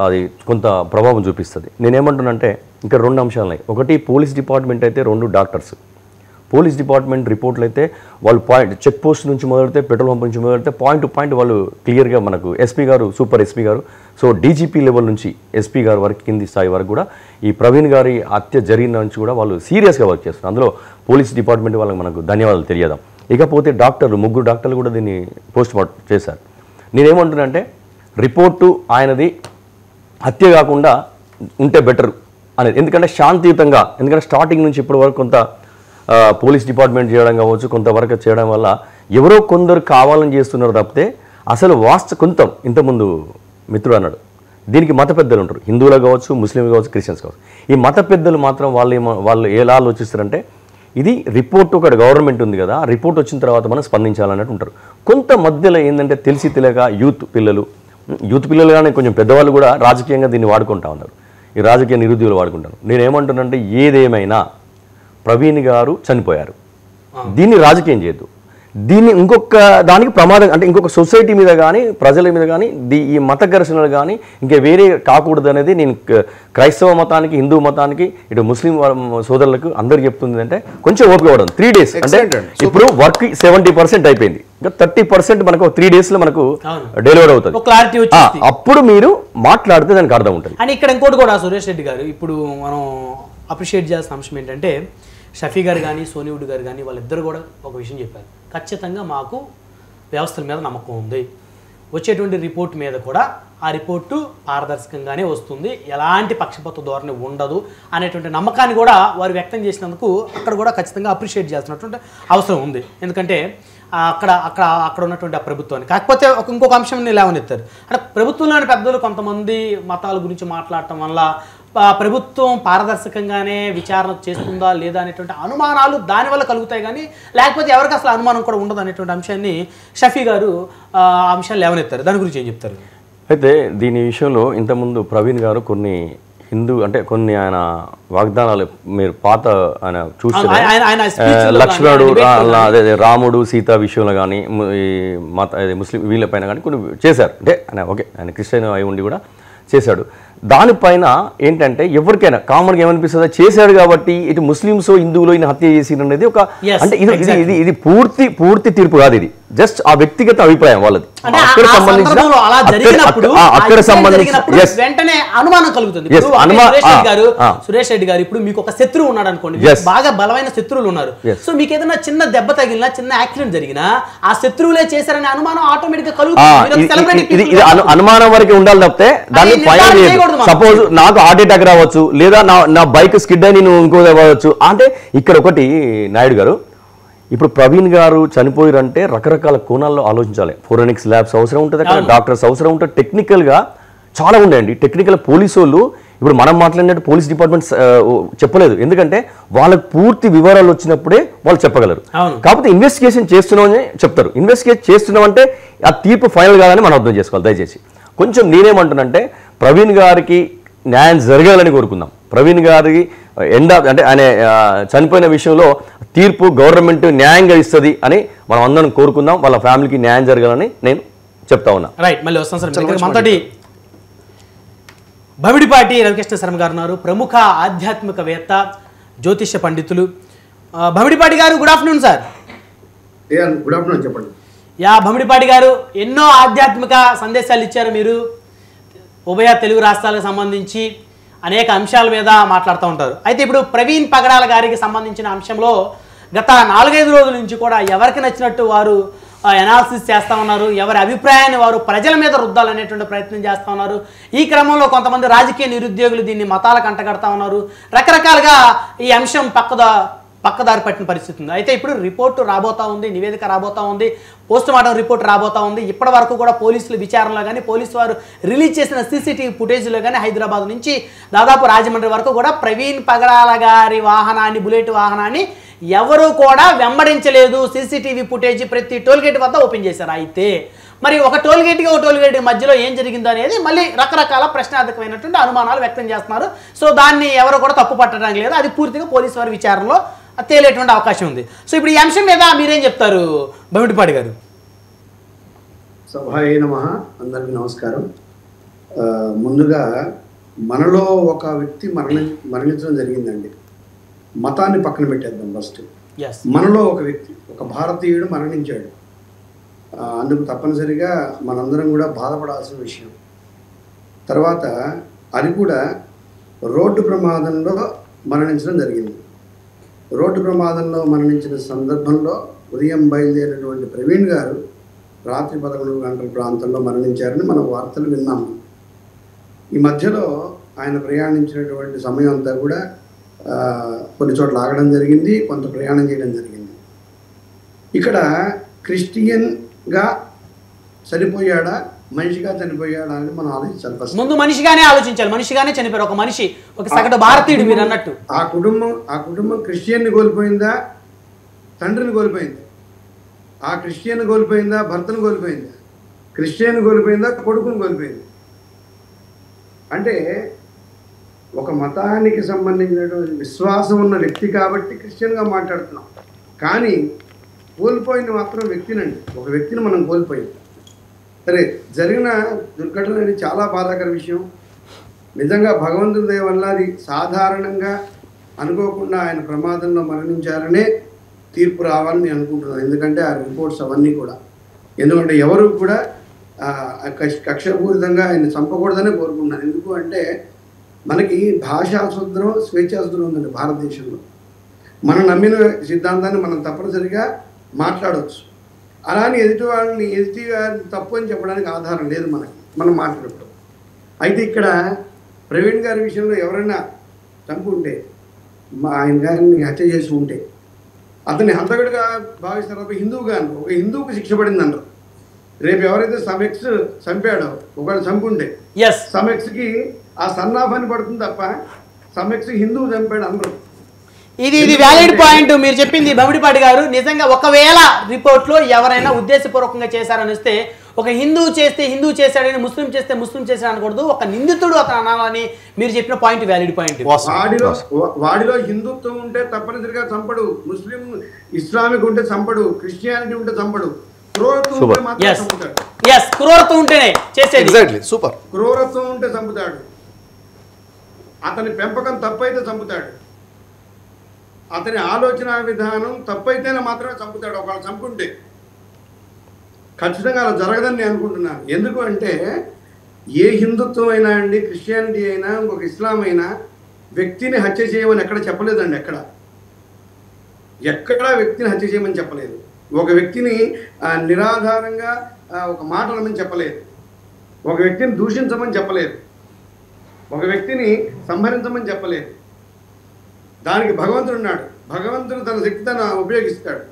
అది కొంత ప్రభావం చూపిస్తుంది. నేనేమంటున్నానంటే ఇంకా 2 అంశాలు ఉన్నాయి. ఒకటి పోలీస్ డిపార్ట్మెంట్ అయితే, 2 డాక్టర్స్. పోలీస్ డిపార్ట్మెంట్ రిపోర్ట్లు అయితే వాళ్ళు చెక్ పోస్ట్ నుంచి మొదలెడితే, పెట్రోల్ పంప్ నుంచి మొదలెడితే పాయింట్ టు పాయింట్ వాళ్ళు క్లియర్గా మనకు ఎస్పీ గారు, సూపర్ ఎస్పీ గారు, సో డీజీపీ లెవెల్ నుంచి ఎస్పీ గారు వరకు కింది స్థాయి వరకు కూడా ఈ ప్రవీణ్ గారి హత్య జరిగిన నుంచి కూడా వాళ్ళు సీరియస్గా వర్క్ చేస్తున్నారు. అందులో పోలీస్ డిపార్ట్మెంట్ వాళ్ళకి మనకు ధన్యవాదాలు తెలియదాం. ఇకపోతే డాక్టర్లు, 3 డాక్టర్లు కూడా దీన్ని పోస్ట్ మార్టం చేశారు. నేనేమంటున్నా అంటే రిపోర్టు ఆయనది హత్య కాకుండా ఉంటే బెటర్ అనేది. ఎందుకంటే శాంతియుతంగా, ఎందుకంటే స్టార్టింగ్ నుంచి ఇప్పటి వరకు కొంత పోలీస్ డిపార్ట్మెంట్ చేయడం కావచ్చు, కొంతవరకు చేయడం వల్ల ఎవరో కొందరు కావాలని చేస్తున్నారు తప్పితే అసలు కొంత ఇంతకుముందు మిత్రుడు అన్నాడు, దీనికి మత పెద్దలు ఉంటారు, హిందువులు కావచ్చు, ముస్లింలు కావచ్చు, క్రిస్టియన్స్ కావచ్చు. ఈ మత పెద్దలు మాత్రం వాళ్ళు ఎలా ఆలోచిస్తారంటే ఇది రిపోర్ట్ ఒకటి గవర్నమెంట్ ఉంది కదా, రిపోర్ట్ వచ్చిన తర్వాత మనం స్పందించాలన్నట్టు ఉంటారు. కొంత మధ్యలో ఏంటంటే తెలిసి తెలియక యూత్ పిల్లలు కానీ కొంచెం పెద్దవాళ్ళు కూడా రాజకీయంగా దీన్ని వాడుకుంటా ఉన్నారు. ఈ రాజకీయ నిరుద్యోగులు వాడుకుంటారు. నేనేమంటున్నానంటే ఏదేమైనా ప్రవీణ్ గారు చనిపోయారు, దీన్ని రాజకీయం చేయొద్దు. దీన్ని ఇంకొక దానికి ప్రమాదం అంటే ఇంకొక సొసైటీ మీద కానీ, ప్రజల మీద కానీ ఈ మత ఘర్షణలు కానీ ఇంకా వేరే కాకూడదు అనేది నేను క్రైస్తవ మతానికి, హిందూ మతానికి, ఇటు ముస్లిం సోదరులకు అందరికి చెప్తుంది. అంటే కొంచెం ఓపిక పడదు. 3 days అంటే ఇప్పుడు వర్క్ 70% అయిపోయింది, ఇంకా 30% మనకు 3 days లో మనకు డెలివర్ అవుతుంది. అప్పుడు మీరు మాట్లాడితే దానికి అర్థం ఉంటుంది. అని ఇక్కడ ఇంకోటి కూడా సురేష్ రెడ్డి గారు ఇప్పుడు మనం అప్రిషియేట్ చేయాల్సిన అంశం ఏంటంటే షఫీ గారు కానీ, సోనివుడ్ గారు కానీ వాళ్ళిద్దరు కూడా ఒక విషయం చెప్పారు. ఖచ్చితంగా మాకు వ్యవస్థల మీద నమ్మకం ఉంది, వచ్చేటువంటి రిపోర్ట్ మీద కూడా ఆ రిపోర్టు పారదర్శకంగానే వస్తుంది, ఎలాంటి పక్షపాత ధోరణి ఉండదు అనేటువంటి నమ్మకాన్ని కూడా వారు వ్యక్తం చేసినందుకు అక్కడ కూడా ఖచ్చితంగా అప్రిషియేట్ చేయాల్సినటువంటి అవసరం ఉంది. ఎందుకంటే అక్కడ ఉన్నటువంటి ఆ ప్రభుత్వాన్ని. కాకపోతే ఇంకొక అంశం లేవనెత్తారు. అంటే ప్రభుత్వంలోని పెద్దలు కొంతమంది మతాల గురించి మాట్లాడటం వల్ల ప్రభుత్వం పారదర్శకంగానే విచారణ చేస్తుందా లేదా అనేటువంటి అనుమానాలు దానివల్ల కలుగుతాయి, కానీ లేకపోతే ఎవరికి అసలు అనుమానం కూడా ఉండదు అనేటువంటి అంశాన్ని షఫీ గారు ఆ అంశాన్ని లేవనెత్తారు. దాని గురించి ఏం చెప్తారు? అయితే దీని విషయంలో ఇంతకుముందు ప్రవీణ్ గారు కొన్ని కొన్ని ఆయన వాగ్దానాలు మీరు పాత ఆయన చూస్తే లక్ష్మణుడు, అదే రాముడు, సీత విషయంలో కానీ ఈ ముస్లిం వీళ్ళపైన కానీ కొన్ని చేశారు. అంటే ఆయన ఓకే, ఆయన క్రిస్టియన్ అయి ఉండి కూడా చేశాడు. దానిపైన ఏంటంటే ఎవరికైనా కామన్గా ఏమనిపిస్తుందో చేశాడు కాబట్టి ఇటు ముస్లిమ్స్ హిందువులు ఈయన హత్య చేసి అనేది ఒక అంటే ఇది పూర్తి తీర్పు కాదు. ఇది జస్ట్ ఆ వ్యక్తిగత అభిప్రాయం వాళ్ళది. అక్కడ సంబంధించిన వెంటనే అనుమానం కలుగుతుంది. సురేష్ రెడ్డి గారు ఇప్పుడు మీకు ఒక శత్రువు ఉన్నాడు అనుకోండి, బాగా బలమైన శత్రువులు ఉన్నారు. సో మీకు ఏదైనా చిన్న దెబ్బ తగిలినా, చిన్న యాక్సిడెంట్ జరిగినా ఆ శత్రువులే చేశారనే అనుమానం ఆటోమేటిక్ గా కలుగుతుంది. అనుమానం వరకు ఉండాలి తప్పితే దాన్ని ఫైనల్ చేయదు. సపోజ్ నాకు హార్ట్ అటాక్ రావచ్చు, లేదా నా బైక్ స్కిడ్ అని నేను ఇంకో అవ్వచ్చు. అంటే ఇక్కడ ఒకటి నాయుడు గారు, ఇప్పుడు ప్రవీణ్ గారు చనిపోయారంటే రకరకాల కోణాల్లో ఆలోచించాలి. ఫోరెనిక్స్ ల్యాబ్స్ అవసరం ఉంటుంది, అక్కడ డాక్టర్స్ అవసరం ఉంటుంది, టెక్నికల్గా చాలా ఉన్నాయండి. టెక్నికల్ పోలీసు వాళ్ళు ఇప్పుడు మనం మాట్లాడినట్టు పోలీస్ డిపార్ట్మెంట్ చెప్పలేదు, ఎందుకంటే వాళ్ళకి పూర్తి వివరాలు వచ్చినప్పుడే వాళ్ళు చెప్పగలరు. కాకపోతే ఇన్వెస్టిగేషన్ చేస్తున్నామని చెప్తారు. ఇన్వెస్టిగేట్ చేస్తున్నామంటే ఆ తీర్పు ఫైనల్ కాదని మనం అర్థం చేసుకోవాలి. దయచేసి కొంచెం నేనేమంటున్నానంటే ప్రవీణ్ గారికి న్యాయం జరగాలని కోరుకుందాం. ప్రవీణ్ గారికి అంటే ఆయన చనిపోయిన విషయంలో తీర్పు గవర్నమెంట్ న్యాయంగా ఇస్తుంది అని మనం అందరం కోరుకుందాం. వాళ్ళ ఫ్యామిలీకి న్యాయం జరగాలని నేను చెప్తా ఉన్నా. రైట్, మళ్ళీ వస్తాం సార్. మనతోటి భమిడిపాటి రవికృష్ణ శర్మ గారు ఉన్నారు, ప్రముఖ ఆధ్యాత్మికవేత్త, జ్యోతిష్య పండితులు. భమిడిపాటి గారు good afternoon sir. Good afternoon, చెప్పండి. భమిడిపాటి గారు ఎన్నో ఆధ్యాత్మిక సందేశాలు ఇచ్చారు. మీరు ఉభయ తెలుగు రాష్ట్రాలకు సంబంధించి అనేక అంశాల మీద మాట్లాడుతూ ఉంటారు. అయితే ఇప్పుడు ప్రవీణ్ పగడాల గారికి సంబంధించిన అంశంలో గత 4-5 రోజుల నుంచి కూడా ఎవరికి నచ్చినట్టు వారు ఎనాలిసిస్ చేస్తూ ఉన్నారు. ఎవరి అభిప్రాయాన్ని వారు ప్రజల మీద రుద్దాలనేటువంటి ప్రయత్నం చేస్తూ ఉన్నారు. ఈ క్రమంలో కొంతమంది రాజకీయ నిరుద్యోగులు దీన్ని మతాలకు అంటగడతా ఉన్నారు. రకరకాలుగా ఈ అంశం పక్కదారి పట్టిన పరిస్థితి ఉంది. అయితే ఇప్పుడు రిపోర్టు రాబోతా ఉంది, నివేదిక రాబోతా ఉంది, పోస్ట్ మార్టం రిపోర్ట్ రాబోతా ఉంది. ఇప్పటి వరకు కూడా పోలీసుల విచారణలో కానీ, పోలీసు వారు రిలీజ్ చేసిన సీసీటీవీ ఫుటేజ్లో కానీ హైదరాబాద్ నుంచి దాదాపు రాజమండ్రి వరకు కూడా ప్రవీణ్ పగడాల గారి వాహనాన్ని, బుల్లెట్ వాహనాన్ని ఎవరు కూడా వెంబడించలేదు. సీసీటీవీ ఫుటేజ్ ప్రతి టోల్గేట్ వద్ద ఓపెన్ చేశారు. అయితే మరి ఒక టోల్గేట్కి ఒక టోల్గేట్ మధ్యలో ఏం జరిగిందో అనేది మళ్ళీ రకరకాల ప్రశ్నార్థకమైనటువంటి అనుమానాలు వ్యక్తం చేస్తున్నారు. సో దాన్ని ఎవరు కూడా తప్పు పట్టడానికి లేదు. అది పూర్తిగా పోలీసు వారి విచారణలో తేలేటువంటి అవకాశం ఉంది. సో ఇప్పుడు ఈ అంశం మీద మీరేం చెప్తారు భమిడిపాటి గారు? సభాయే నమః, అందరికీ నమస్కారం. ముందుగా మనలో ఒక వ్యక్తి మరణించడం జరిగిందండి. మతాన్ని పక్కన పెట్టేద్దాం. ఫస్ట్ మనలో ఒక వ్యక్తి, ఒక భారతీయుడు మరణించాడు. అందుకు తప్పనిసరిగా మనందరం కూడా బాధపడాల్సిన విషయం. తర్వాత అది కూడా రోడ్డు ప్రమాదంలో మరణించడం జరిగింది. రోడ్డు ప్రమాదంలో మరణించిన సందర్భంలో ఉదయం బయలుదేరినటువంటి ప్రవీణ్ గారు రాత్రి 11 గంటల ప్రాంతంలో మరణించారని మనం వార్తలు విన్నాము. ఈ మధ్యలో ఆయన ప్రయాణించినటువంటి సమయం అంతా కూడా కొన్ని చోట్ల ఆగడం జరిగింది, కొంత ప్రయాణం చేయడం జరిగింది. ఇక్కడ క్రిస్టియన్గా చనిపోయాడా, మనిషిగా చనిపోయాడా అని మనం ఆలోచించాలి. ముందు మనిషిగానే ఆలోచించాలి. మనిషిగానే చనిపోయారు. ఒక మనిషి, ఒక సగటు భారతీయుడు మీరు అన్నట్టు. ఆ కుటుంబం క్రిస్టియన్ని కోల్పోయిందా, తండ్రిని కోల్పోయిందా? ఆ క్రిస్టియన్ కోల్పోయిందా, భర్తను కోల్పోయిందా? క్రిస్టియన్ కోల్పోయిందా, కొడుకుని కోల్పోయింది? అంటే ఒక మతానికి సంబంధించినటువంటి విశ్వాసం ఉన్న వ్యక్తి కాబట్టి క్రిస్టియన్గా మాట్లాడుతున్నాం. కానీ కోల్పోయింది మాత్రం వ్యక్తినండి. ఒక వ్యక్తిని మనం కోల్పోయింది. సరే, జరిగిన దుర్ఘటన అనేది చాలా బాధాకర విషయం. నిజంగా భగవంతుడి దయ వల్ల అది సాధారణంగా అనుకోకుండా ఆయన ప్రమాదంలో మరణించారనే తీర్పు రావాలని నేను అనుకుంటున్నాను. ఎందుకంటే ఆ రిపోర్ట్స్ అవన్నీ కూడా, ఎందుకంటే ఎవరు కూడా కక్షపూరితంగా ఆయన చంపకూడదనే కోరుకున్నాను. ఎందుకు అంటే మనకి భాషా స్వతంత్రం, స్వేచ్ఛా స్వతంత్రం ఉందండి భారతదేశంలో. మనం నమ్మిన సిద్ధాంతాన్ని మనం తప్పనిసరిగా మాట్లాడవచ్చు. అలానే ఎదుటి వారిని తప్పు అని చెప్పడానికి ఆధారం లేదు మనం మాట్లాడప్పుడు. అయితే ఇక్కడ ప్రవీణ్ గారి విషయంలో ఎవరైనా చంపుంటే, ఆయన గారిని హత్య చేసి ఉంటే అతన్ని హంతకుడిగా భావిస్తారు. ఒక హిందువుకి శిక్ష పడింది అంటారు. రేపు ఎవరైతే సమెక్స్ చంపాడో, ఒకళ్ళు చంపుంటే సమెక్స్కి ఆ సన్నాఫాన్ని పడుతుంది తప్ప సమెక్స్ హిందువు చంపాడు అందరూ. ఇది వ్యాలిడ్ పాయింట్ మీరు చెప్పింది భమిడిపాటి గారు. నిజంగా ఒకవేళ రిపోర్ట్లో ఎవరైనా ఉద్దేశపూర్వకంగా చేశారనిస్తే, ఒక హిందువు చేస్తే హిందువు చేశాడని, ముస్లిం చేస్తే ముస్లిం చేశాడు అనకూడదు. ఒక నిందితుడు అతను అనాలని మీరు చెప్పిన పాయింట్ వ్యాలిడ్ పాయింట్. వాడిలో హిందుత్వం ఉంటే తప్పనిసరిగా చంపడు, ముస్లిం ఇస్లామిక్ ఉంటే చంపడు, క్రిస్టియానిటీ ఉంటే చంపడు, క్రూరత్వం ఉంటేనే చేసేది. సూపర్. క్రూరత్వం ఉంటే చంపుతాడు. అతని పెంపకం తప్పైతే చంపుతాడు, అతని ఆలోచన విధానం తప్పైతేనే మాత్రమే చంపుతాడు. ఒకవేళ చంపుకుంటే ఖచ్చితంగా అలా జరగదని నేను అనుకుంటున్నాను. ఎందుకు అంటే ఏ హిందుత్వం అయినా అండి, క్రిస్టియానిటీ అయినా, ఇంకొక ఇస్లాం అయినా వ్యక్తిని హత్య చేయమని ఎక్కడ చెప్పలేదండి. ఎక్కడా వ్యక్తిని హత్య చేయమని చెప్పలేదు. ఒక వ్యక్తిని నిరాధారంగా ఒక మాట అనమని చెప్పలేదు, ఒక వ్యక్తిని దూషించమని చెప్పలేదు, ఒక వ్యక్తిని సంహరించమని చెప్పలేదు. దానికి భగవంతుడు ఉన్నాడు, భగవంతుడు తన శక్తి తను ఉపయోగిస్తాడు.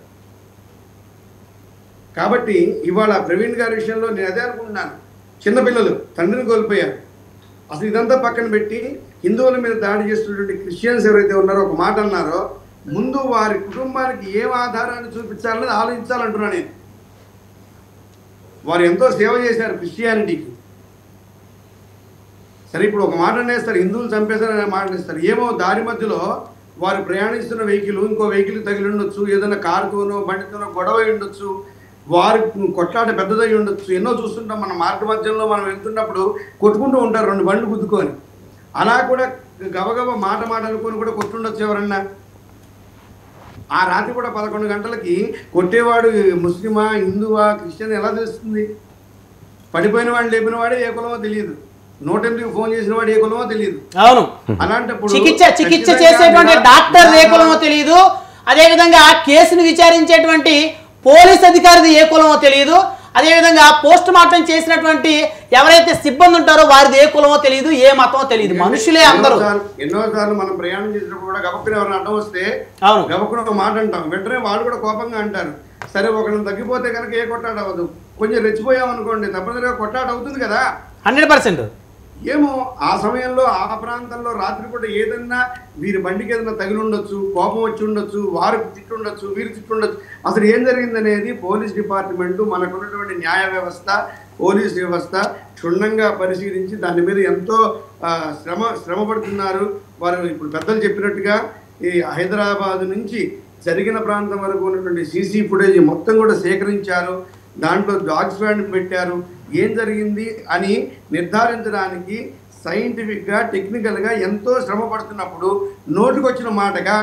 కాబట్టి ఇవాళ ప్రవీణ్ గారి విషయంలో నేను అదే అనుకుంటున్నాను. చిన్నపిల్లలు తండ్రిని కోల్పోయారు. అసలు ఇదంతా పక్కన పెట్టి హిందువుల మీద దాడి చేస్తున్నటువంటి క్రిస్టియన్స్ ఎవరైతే ఉన్నారో ఒక మాట అన్నారో, ముందు వారి కుటుంబానికి ఏం ఆధారాన్ని చూపించాలని ఆలోచించాలంటున్నా నేను. వారు ఎంతో సేవ చేశారు క్రిస్టియానిటీకి. సరే, ఇప్పుడు ఒక మాట అనేస్తారు, హిందువులు చంపేశారనే మాట అనేస్తారు. ఏమో దారి మధ్యలో వారు ప్రయాణిస్తున్న వెహికల్ ఇంకో వెహికల్ తగిలి ఉండొచ్చు, ఏదైనా కారుతోనో బండితోనో గొడవ ఉండొచ్చు, వారి కొట్లాట పెద్దదై ఉండొచ్చు. ఎన్నో చూస్తుంటాం మన మార్గ మధ్యంలో మనం వెళ్తున్నప్పుడు కొట్టుకుంటూ ఉంటారు రెండు బండ్లు గుద్దుకొని. అలా కూడా గబగబ మాట అనుకొని కూడా కొట్టుండొచ్చు ఎవరన్నా. ఆ రాత్రి కూడా 11 గంటలకి కొట్టేవాడు ముస్లిమా, హిందువా, క్రిస్టియన్ ఎలా తెలుస్తుంది? పడిపోయిన వాడు లేపిన వాడే ఏ కులమో తెలియదు, 108కి ఫోన్ చేసిన వాడు ఏ కులమో తెలియదు. అవును, అలాంటప్పుడు చికిత్స చేసేటువంటి డాక్టర్ ఏ కులమో తెలియదు, అదేవిధంగా కేసును విచారించేటువంటి పోలీస్ అధికారిది ఏ కులమో తెలియదు, అదేవిధంగా పోస్ట్ మార్టం చేసినటువంటి ఎవరైతే సిబ్బంది ఉంటారో వారిది ఏ కులమో తెలియదు, ఏ మతమో తెలియదు. మనుషులే అందరూ. ఎన్నోసార్లు మనం ప్రయాణం చేసినప్పుడు కూడా గబక్కున ఎవరైనా అడ్డం వస్తే గబక్కున ఒక మాట అంటాం, వెంటనే వాళ్ళు కూడా కోపంగా అంటారు. సరే, ఒకరిని తగ్గిపోతే కనుక ఏ కొట్టాట అవ్వదు, కొంచెం రెచ్చిపోయామనుకోండి తప్పనిసరిగా కొట్టాట అవుతుంది కదా 100%. ఏమో ఆ సమయంలో ఆ ప్రాంతంలో రాత్రి పూట ఏదన్నా వీరి బండికి ఏదైనా తగిలి ఉండొచ్చు, కోపం వచ్చి ఉండొచ్చు, వారు తిట్టుండొచ్చు, వీరు తిట్టుండొచ్చు. అసలు ఏం జరిగిందనేది పోలీస్ డిపార్ట్మెంటు, మనకున్నటువంటి న్యాయ వ్యవస్థ, పోలీస్ వ్యవస్థ క్షుణ్ణంగా పరిశీలించి దాని మీద ఎంతో శ్రమ పడుతున్నారు. వారు ఇప్పుడు పెద్దలు చెప్పినట్టుగా ఈ హైదరాబాద్ నుంచి జరిగిన ప్రాంతం వరకు ఉన్నటువంటి సీసీ ఫుటేజ్ మొత్తం కూడా సేకరించారు. దాంట్లో డాగ్ స్క్వాడ్ పెట్టారు. ఏం జరిగింది అని నిర్ధారించడానికి సైంటిఫిక్గా, టెక్నికల్గా ఎంతో శ్రమ పడుతున్నప్పుడు నోటికొచ్చిన మాటగా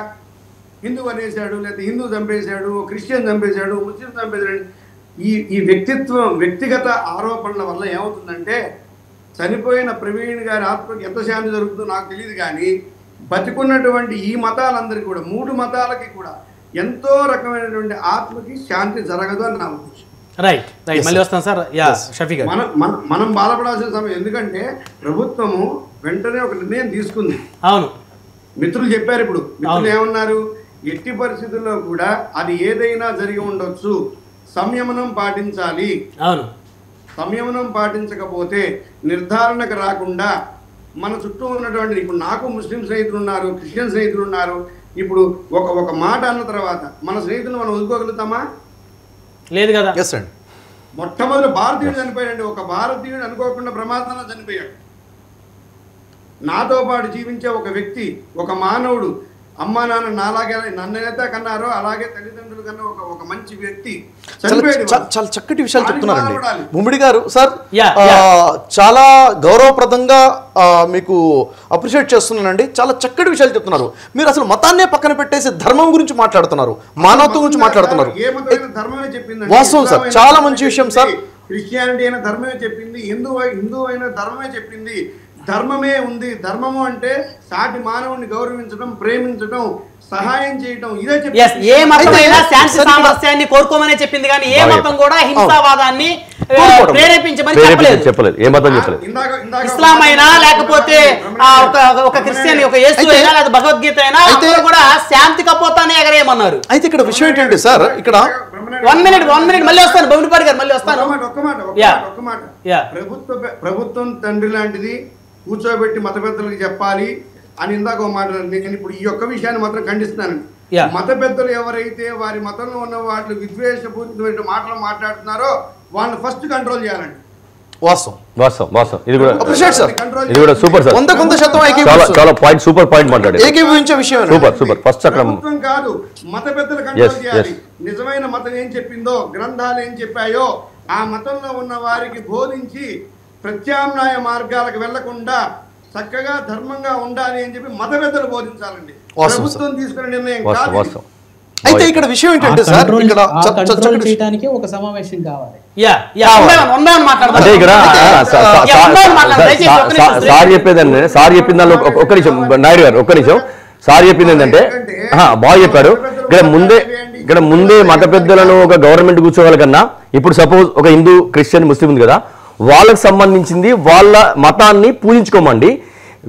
హిందూ అనేసాడు, లేకపోతే హిందూ చంపేశాడు, క్రిస్టియన్ చంపేశాడు, ముస్లిం చంపేశాడు, ఈ వ్యక్తిగత ఆరోపణల వల్ల ఏమవుతుందంటే చనిపోయిన ప్రవీణ్ గారి ఆత్మకి ఎంత శాంతి జరుగుతుందో నాకు తెలియదు, కానీ బతికున్నటువంటి ఈ మతాలందరికీ కూడా, 3 మతాలకి కూడా ఎంతో రకమైనటువంటి ఆత్మకి శాంతి జరగదు అని నా ఉద్దేశం. రైట్, మళ్ళీ వస్తాను సార్. షఫీ గారు, మనం బాధపడాల్సిన సమయం, ఎందుకంటే ప్రభుత్వము వెంటనే ఒక నిర్ణయం తీసుకుంది. అవును, మిత్రులు చెప్పారు. ఇప్పుడు మిత్రులు ఏమన్నారు, ఎట్టి పరిస్థితుల్లో కూడా అది ఏదైనా జరిగి ఉండొచ్చు, సంయమనం పాటించాలి. అవును, సంయమనం పాటించకపోతే నిర్ధారణకు రాకుండా మన చుట్టూ ఉన్నటువంటి, ఇప్పుడు నాకు ముస్లిం స్నేహితులు ఉన్నారు, క్రిస్టియన్ స్నేహితులు ఉన్నారు. ఇప్పుడు ఒక మాట అన్న తర్వాత మన స్నేహితులు మనం వదులుకోగలుగుతామా? లేదు కదా. మొట్టమొదటి భారతీయుడు చనిపోయాడండి. ఒక భారతీయుడు అనుకోకుండా ప్రమాదంలో చనిపోయాడు. నాతో పాటు జీవించే ఒక వ్యక్తి, ఒక మానవుడు, అమ్మా నాన్న నాలాగే నన్నైతే కన్నారో అలాగే తల్లిదండ్రులు కన్నా ఒక మంచి వ్యక్తి చాలా చక్కటి విషయాలు చెప్తున్నారండి ముమ్మిడి గారు. సార్, చాలా గౌరవప్రదంగా మీకు అప్రిషియేట్ చేస్తున్నానండి. చాలా చక్కటి విషయాలు చెప్తున్నారు. మీరు అసలు మతాన్నే పక్కన పెట్టేసి ధర్మం గురించి మాట్లాడుతున్నారు, మానవత్వం గురించి మాట్లాడుతున్నారు. వాస్తవం సార్, చాలా మంచి విషయం సార్. క్రిస్టియానిటీ అయిన ధర్మమే చెప్పింది, హిందూ అయిన ధర్మమే చెప్పింది. ధర్మమే ఉంది. ధర్మము అంటే సాటి మానవుని గౌరవించడం, ప్రేమించడం, సహాయం చేయడం, ఇదే చెప్పింది. ఏ మతం అయినా శాంతి సామరస్యాన్ని కోరుకోమనే చెప్పింది, కానీ ఏ మతం కూడా హింసావాదాన్ని ప్రేరేపించమని చెప్పలేదు. ఏ మతం చెప్పలేదు. ఇస్లాం అయినా లేకపోతే ఒక క్రిస్టియన్, ఒక యేసు అయినా లేదా భగవద్గీత అయినా అందరూ కూడా శాంతి కపోతానే ఎగరేయమన్నారు. అయితే ఇక్కడ విషయం ఏంటంటే సార్, ఇక్కడ 1 మినిట్ మళ్ళీ వస్తాను, బౌండిపాటి గారు మళ్ళీ వస్తాను. ఒక్క మాట. ప్రభుత్వం తండ్రి లాంటిది, కూర్చోబెట్టి మత పెద్దలకు చెప్పాలి అని ఇందాక ఒక మాట. నేను ఇప్పుడు ఈ యొక్క విషయాన్ని మాత్రం ఖండిస్తున్నానండి. మత పెద్దలు ఎవరైతే వారి మతంలో ఉన్న వాళ్ళు విద్వేషపూరితమైన మాటలు మాట్లాడుతున్నారో వాళ్ళని ఫస్ట్ కంట్రోల్ చేయాలండి. ఇది కూడా సూపర్ సార్. 100% చాలా పాయింట్, సూపర్ పాయింట్ మాట్లాడారు. ఏకీభవించే విషయం సూపర్. ఫస్ట్ అక్కడ ప్రభుత్వం కాదు, మత పెద్దలు కంట్రోల్ చేయాలి. నిజమైన మతం ఏం చెప్పిందో, గ్రంథాలు ఏం చెప్పాయో ఆ మతంలో ఉన్న వారికి బోధించి ప్రత్యామ్నాయ మార్గాలకు వెళ్లకుండా చక్కగా ధర్మంగా ఉండాలి అని చెప్పి మత పెద్దలు బోధించాలండి. వాస్తవం ప్రభుత్వం తీసుకునే నిర్ణయం కాదు. వాస్తవం. అయితే ఇక్కడ విషయం ఏంటంటే సార్, ఇక్కడ కంట్రోల్ చేయడానికి ఒక సమావేశం కావాలి. అంటే ఇక్కడ సార్ చెప్పేదండి, సార్ చెప్పిన దానిలో ఒక్క నిమిషం నాయుడు గారు, ఒక్క నిమిషం. సార్ చెప్పింది ఏంటంటే బాగా చెప్పారు. ఇక్కడ ముందే మత పెద్దలను ఒక గవర్నమెంట్ కూర్చోవాలి కన్నా, ఇప్పుడు సపోజ్ ఒక హిందూ, క్రిస్టియన్, ముస్లిం ఉంది కదా, వాళ్ళకి సంబంధించింది వాళ్ళ మతాన్ని పూజించుకోమండి,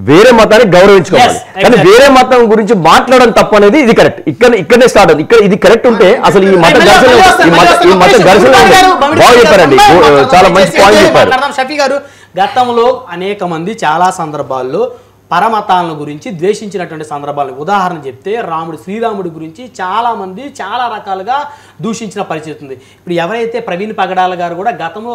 వేరే మతాన్ని గౌరవించుకోవాలి. కానీ వేరే మతం గురించి మాట్లాడడం తప్పు అనేది ఇది కరెక్ట్. ఇక్కడనే స్టార్ట్ అవుతుంది. ఇక్కడ ఇది కరెక్ట్ ఉంటే అసలు ఈ మత ఘర్షణ బాగా చెప్పారండి, చాలా మంచి పాయింట్ చెప్పారు. షఫీ గారు, గతంలో అనేక మంది చాలా సందర్భాల్లో పరమతాలను గురించి ద్వేషించినటువంటి సందర్భాలు ఉదాహరణ చెప్తే, శ్రీరాముడి గురించి చాలామంది చాలా రకాలుగా దూషించిన పరిస్థితి ఉంది. ఇప్పుడు ఎవరైతే ప్రవీణ్ పగడాల గారు కూడా గతంలో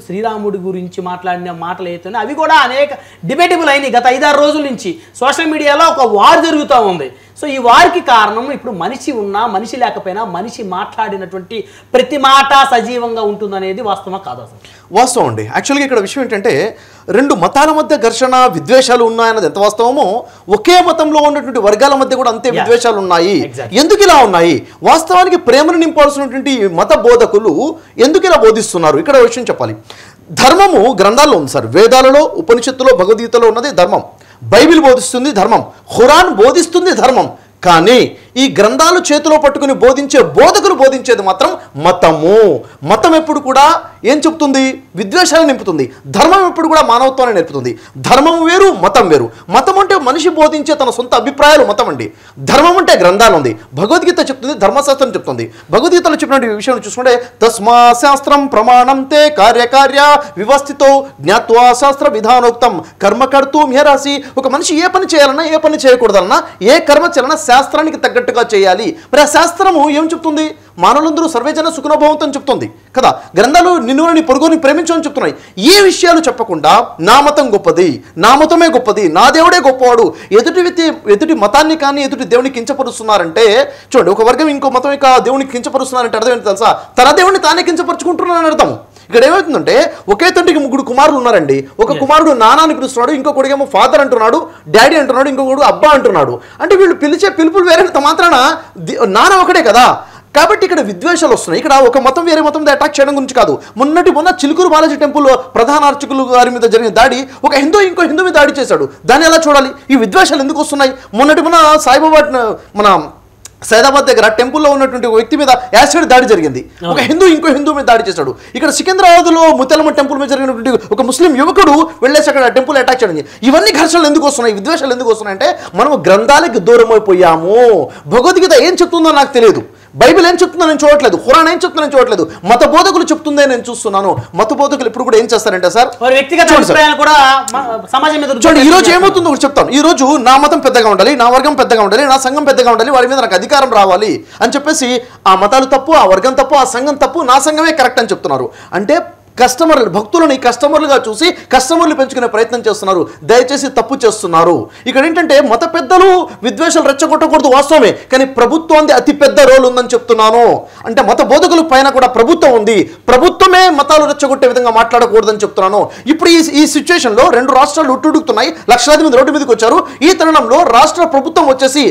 శ్రీరాముడి గురించి మాట్లాడిన మాటలు అయితే అవి కూడా అనేక డిబేటబుల్ అయినాయి. గత 5-6 రోజుల నుంచి సోషల్ మీడియాలో ఒక వార్ జరుగుతూ ఉంది. సో ఈ వారికి కారణం ఇప్పుడు మనిషి ఉన్నా మనిషి లేకపోయినా మనిషి మాట్లాడినటువంటి ప్రతి మాట సజీవంగా ఉంటుందనేది వాస్తవం కాదు? అసలు వాస్తవం అండి. యాక్చువల్గా ఇక్కడ విషయం ఏంటంటే, 2 మతాల మధ్య ఘర్షణ, విద్వేషాలు ఉన్నాయన్నది ఎంత వాస్తవమో, ఒకే మతంలో ఉన్నటువంటి వర్గాల మధ్య కూడా అంతే విద్వేషాలు ఉన్నాయి. ఎందుకు ఇలా ఉన్నాయి? వాస్తవానికి ప్రేమను నింపాల్సినటువంటి మత బోధకులు ఎందుకు ఇలా బోధిస్తున్నారు? ఇక్కడ విషయం చెప్పాలి. ధర్మము గ్రంథాల్లో ఉంది సార్, వేదాలలో, ఉపనిషత్తులో, భగవద్గీతలో ఉన్నది ధర్మం. బైబిల్ బోధిస్తుంది ధర్మం, ఖురాన్ బోధిస్తుంది ధర్మం. కానీ ఈ గ్రంథాలు చేతిలో పట్టుకుని బోధించే బోధకులు బోధించేది మాత్రం మతము. మతం ఎప్పుడు కూడా ఏం చెప్తుంది? విద్వేషాలు నింపుతుంది. ధర్మం ఎప్పుడు కూడా మానవత్వాన్ని నేర్పుతుంది. ధర్మం వేరు, మతం వేరు. మతం అంటే మనిషి బోధించే తన సొంత అభిప్రాయాలు మతం అండి. ధర్మం అంటే గ్రంథాలు ఉంది. భగవద్గీత చెప్తుంది, ధర్మశాస్త్రం చెప్తుంది. భగవద్గీతలో చెప్పినటువంటి విషయం చూసుకుంటే, తస్మా శాస్త్రం ప్రమాణం తే కార్యకార్య వివస్థితో జ్ఞాత్వా శాస్త్ర విధానోక్తం కర్మకర్తూ మ్యరాసి. ఒక మనిషి ఏ పని చేయాలన్నా, ఏ పని చేయకూడదన్నా, ఏ కర్మ చేయాలన్నా శాస్త్రానికి తగ్గట్టుగా చేయాలి. మరి ఆ శాస్త్రము ఏం చెప్తుంది? మానవులందరూ సర్వేజన సుఖనభవంతో చెప్తుంది కదా. గ్రంథాలు నిన్ను నీ పొరుగుని ప్రేమించమని చెప్తున్నాయి. ఏ విషయాలు చెప్పకుండా నా మతం గొప్పది, నా మతమే గొప్పది, నా దేవుడే గొప్పవాడు, ఎదుటి మతాన్ని కానీ ఎదుటి దేవుని కించపరుస్తున్నారంటే, చూడండి, ఒక వర్గం ఇంకో మతం యొక్క దేవునికి కించపరుస్తున్నారంటే అర్థం ఏంటి తెలుసా? తన దేవుడిని తానే కించపరుచుకుంటున్నారని అర్థం. ఇక్కడ ఏమవుతుందంటే, ఒకే తండ్రికి 3 కుమారులు ఉన్నారండి. ఒక కుమారుడు నానాని పిలుస్తున్నాడు, ఇంకొకడికేమో ఫాదర్ అంటున్నాడు, డాడీ అంటున్నాడు, ఇంకొకడు అబ్బా అంటున్నాడు. అంటే వీళ్ళు పిలిచే పిలుపులు వేరే మాత్రాన నాన్న ఒకడే కదా. కాబట్టి ఇక్కడ విద్వేషాలు వస్తున్నాయి. ఇక్కడ ఒక మతం వేరే మతం మీద అటాక్ చేయడం గురించి కాదు. మొన్న చిలుకూరు బాలాజీ టెంపుల్ ప్రధాన అర్చకులు గారి మీద జరిగిన దాడి, ఒక హిందూ ఇంకో హిందూ మీద దాడి చేశాడు. దాన్ని ఎలా చూడాలి? ఈ విద్వేషాలు ఎందుకు వస్తున్నాయి? మొన్న సాయిబాబా మన సైదాబాద్ దగ్గర టెంపుల్లో ఉన్నటువంటి ఒక వ్యక్తి మీద యాసిడ్ దాడి జరిగింది. ఒక హిందూ ఇంకో హిందూ మీద దాడి చేశాడు. ఇక్కడ సికింద్రాబాద్లో ముత్యాలమ్మ టెంపుల్ మీద జరిగినటువంటి ఒక ముస్లిం యువకుడు వెళ్ళేసి అక్కడ టెంపుల్ అటాక్ చేయడం. ఇవన్నీ ఘర్షణలు ఎందుకు వస్తున్నాయి? విద్వేషాలు ఎందుకు వస్తున్నాయి అంటే, మనం గ్రంథాలకి దూరం అయిపోయాము. భగవద్గీత ఏం చెప్తుందో నాకు తెలియదు, బైబిల్ ఏం చెప్తుందో నేను చూడట్లేదు, ఖురాన్ ఏం చెప్తుందో నేను చూడట్లేదు, మత బోధకులు చెప్తుందే నేను చూస్తున్నాను. మత బోధకులు ఇప్పుడు కూడా ఏం చేస్తారంటే సార్, చూడండి, ఈ రోజు ఏమవుతుందో ఒకటి చెప్తాను. ఈ రోజు నా మతం పెద్దగా ఉండాలి, నా వర్గం పెద్దగా ఉండాలి, నా సంఘం పెద్దగా ఉండాలి, వాడి మీద నాకు అధికారం రావాలి అని చెప్పేసి ఆ మతాలు తప్పు, ఆ వర్గం తప్పు, ఆ సంఘం తప్పు, నా సంఘమే కరెక్ట్ అని చెప్తున్నారు. అంటే భక్తులని కస్టమర్లుగా చూసి కస్టమర్లు పెంచుకునే ప్రయత్నం చేస్తున్నారు. దయచేసి తప్పు చేస్తున్నారు. ఇక్కడ ఏంటంటే, మత పెద్దలు విద్వేషాలు రెచ్చగొట్టకూడదు వాస్తవమే, కానీ ప్రభుత్వానికి అతి పెద్ద రోల్ ఉందని చెప్తున్నాను. అంటే మత బోధకుల పైన కూడా ప్రభుత్వం ఉంది, ప్రభుత్వమే మతాలు రెచ్చగొట్టే విధంగా మాట్లాడకూడదని చెప్తున్నాను. ఇప్పుడు ఈ సిచ్యువేషన్లో 2 రాష్ట్రాలు ఉట్టుడుకుతున్నాయి, లక్షలాది మంది రోడ్డు మీదకి వచ్చారు. ఈ తరుణంలో రాష్ట్ర ప్రభుత్వం వచ్చేసి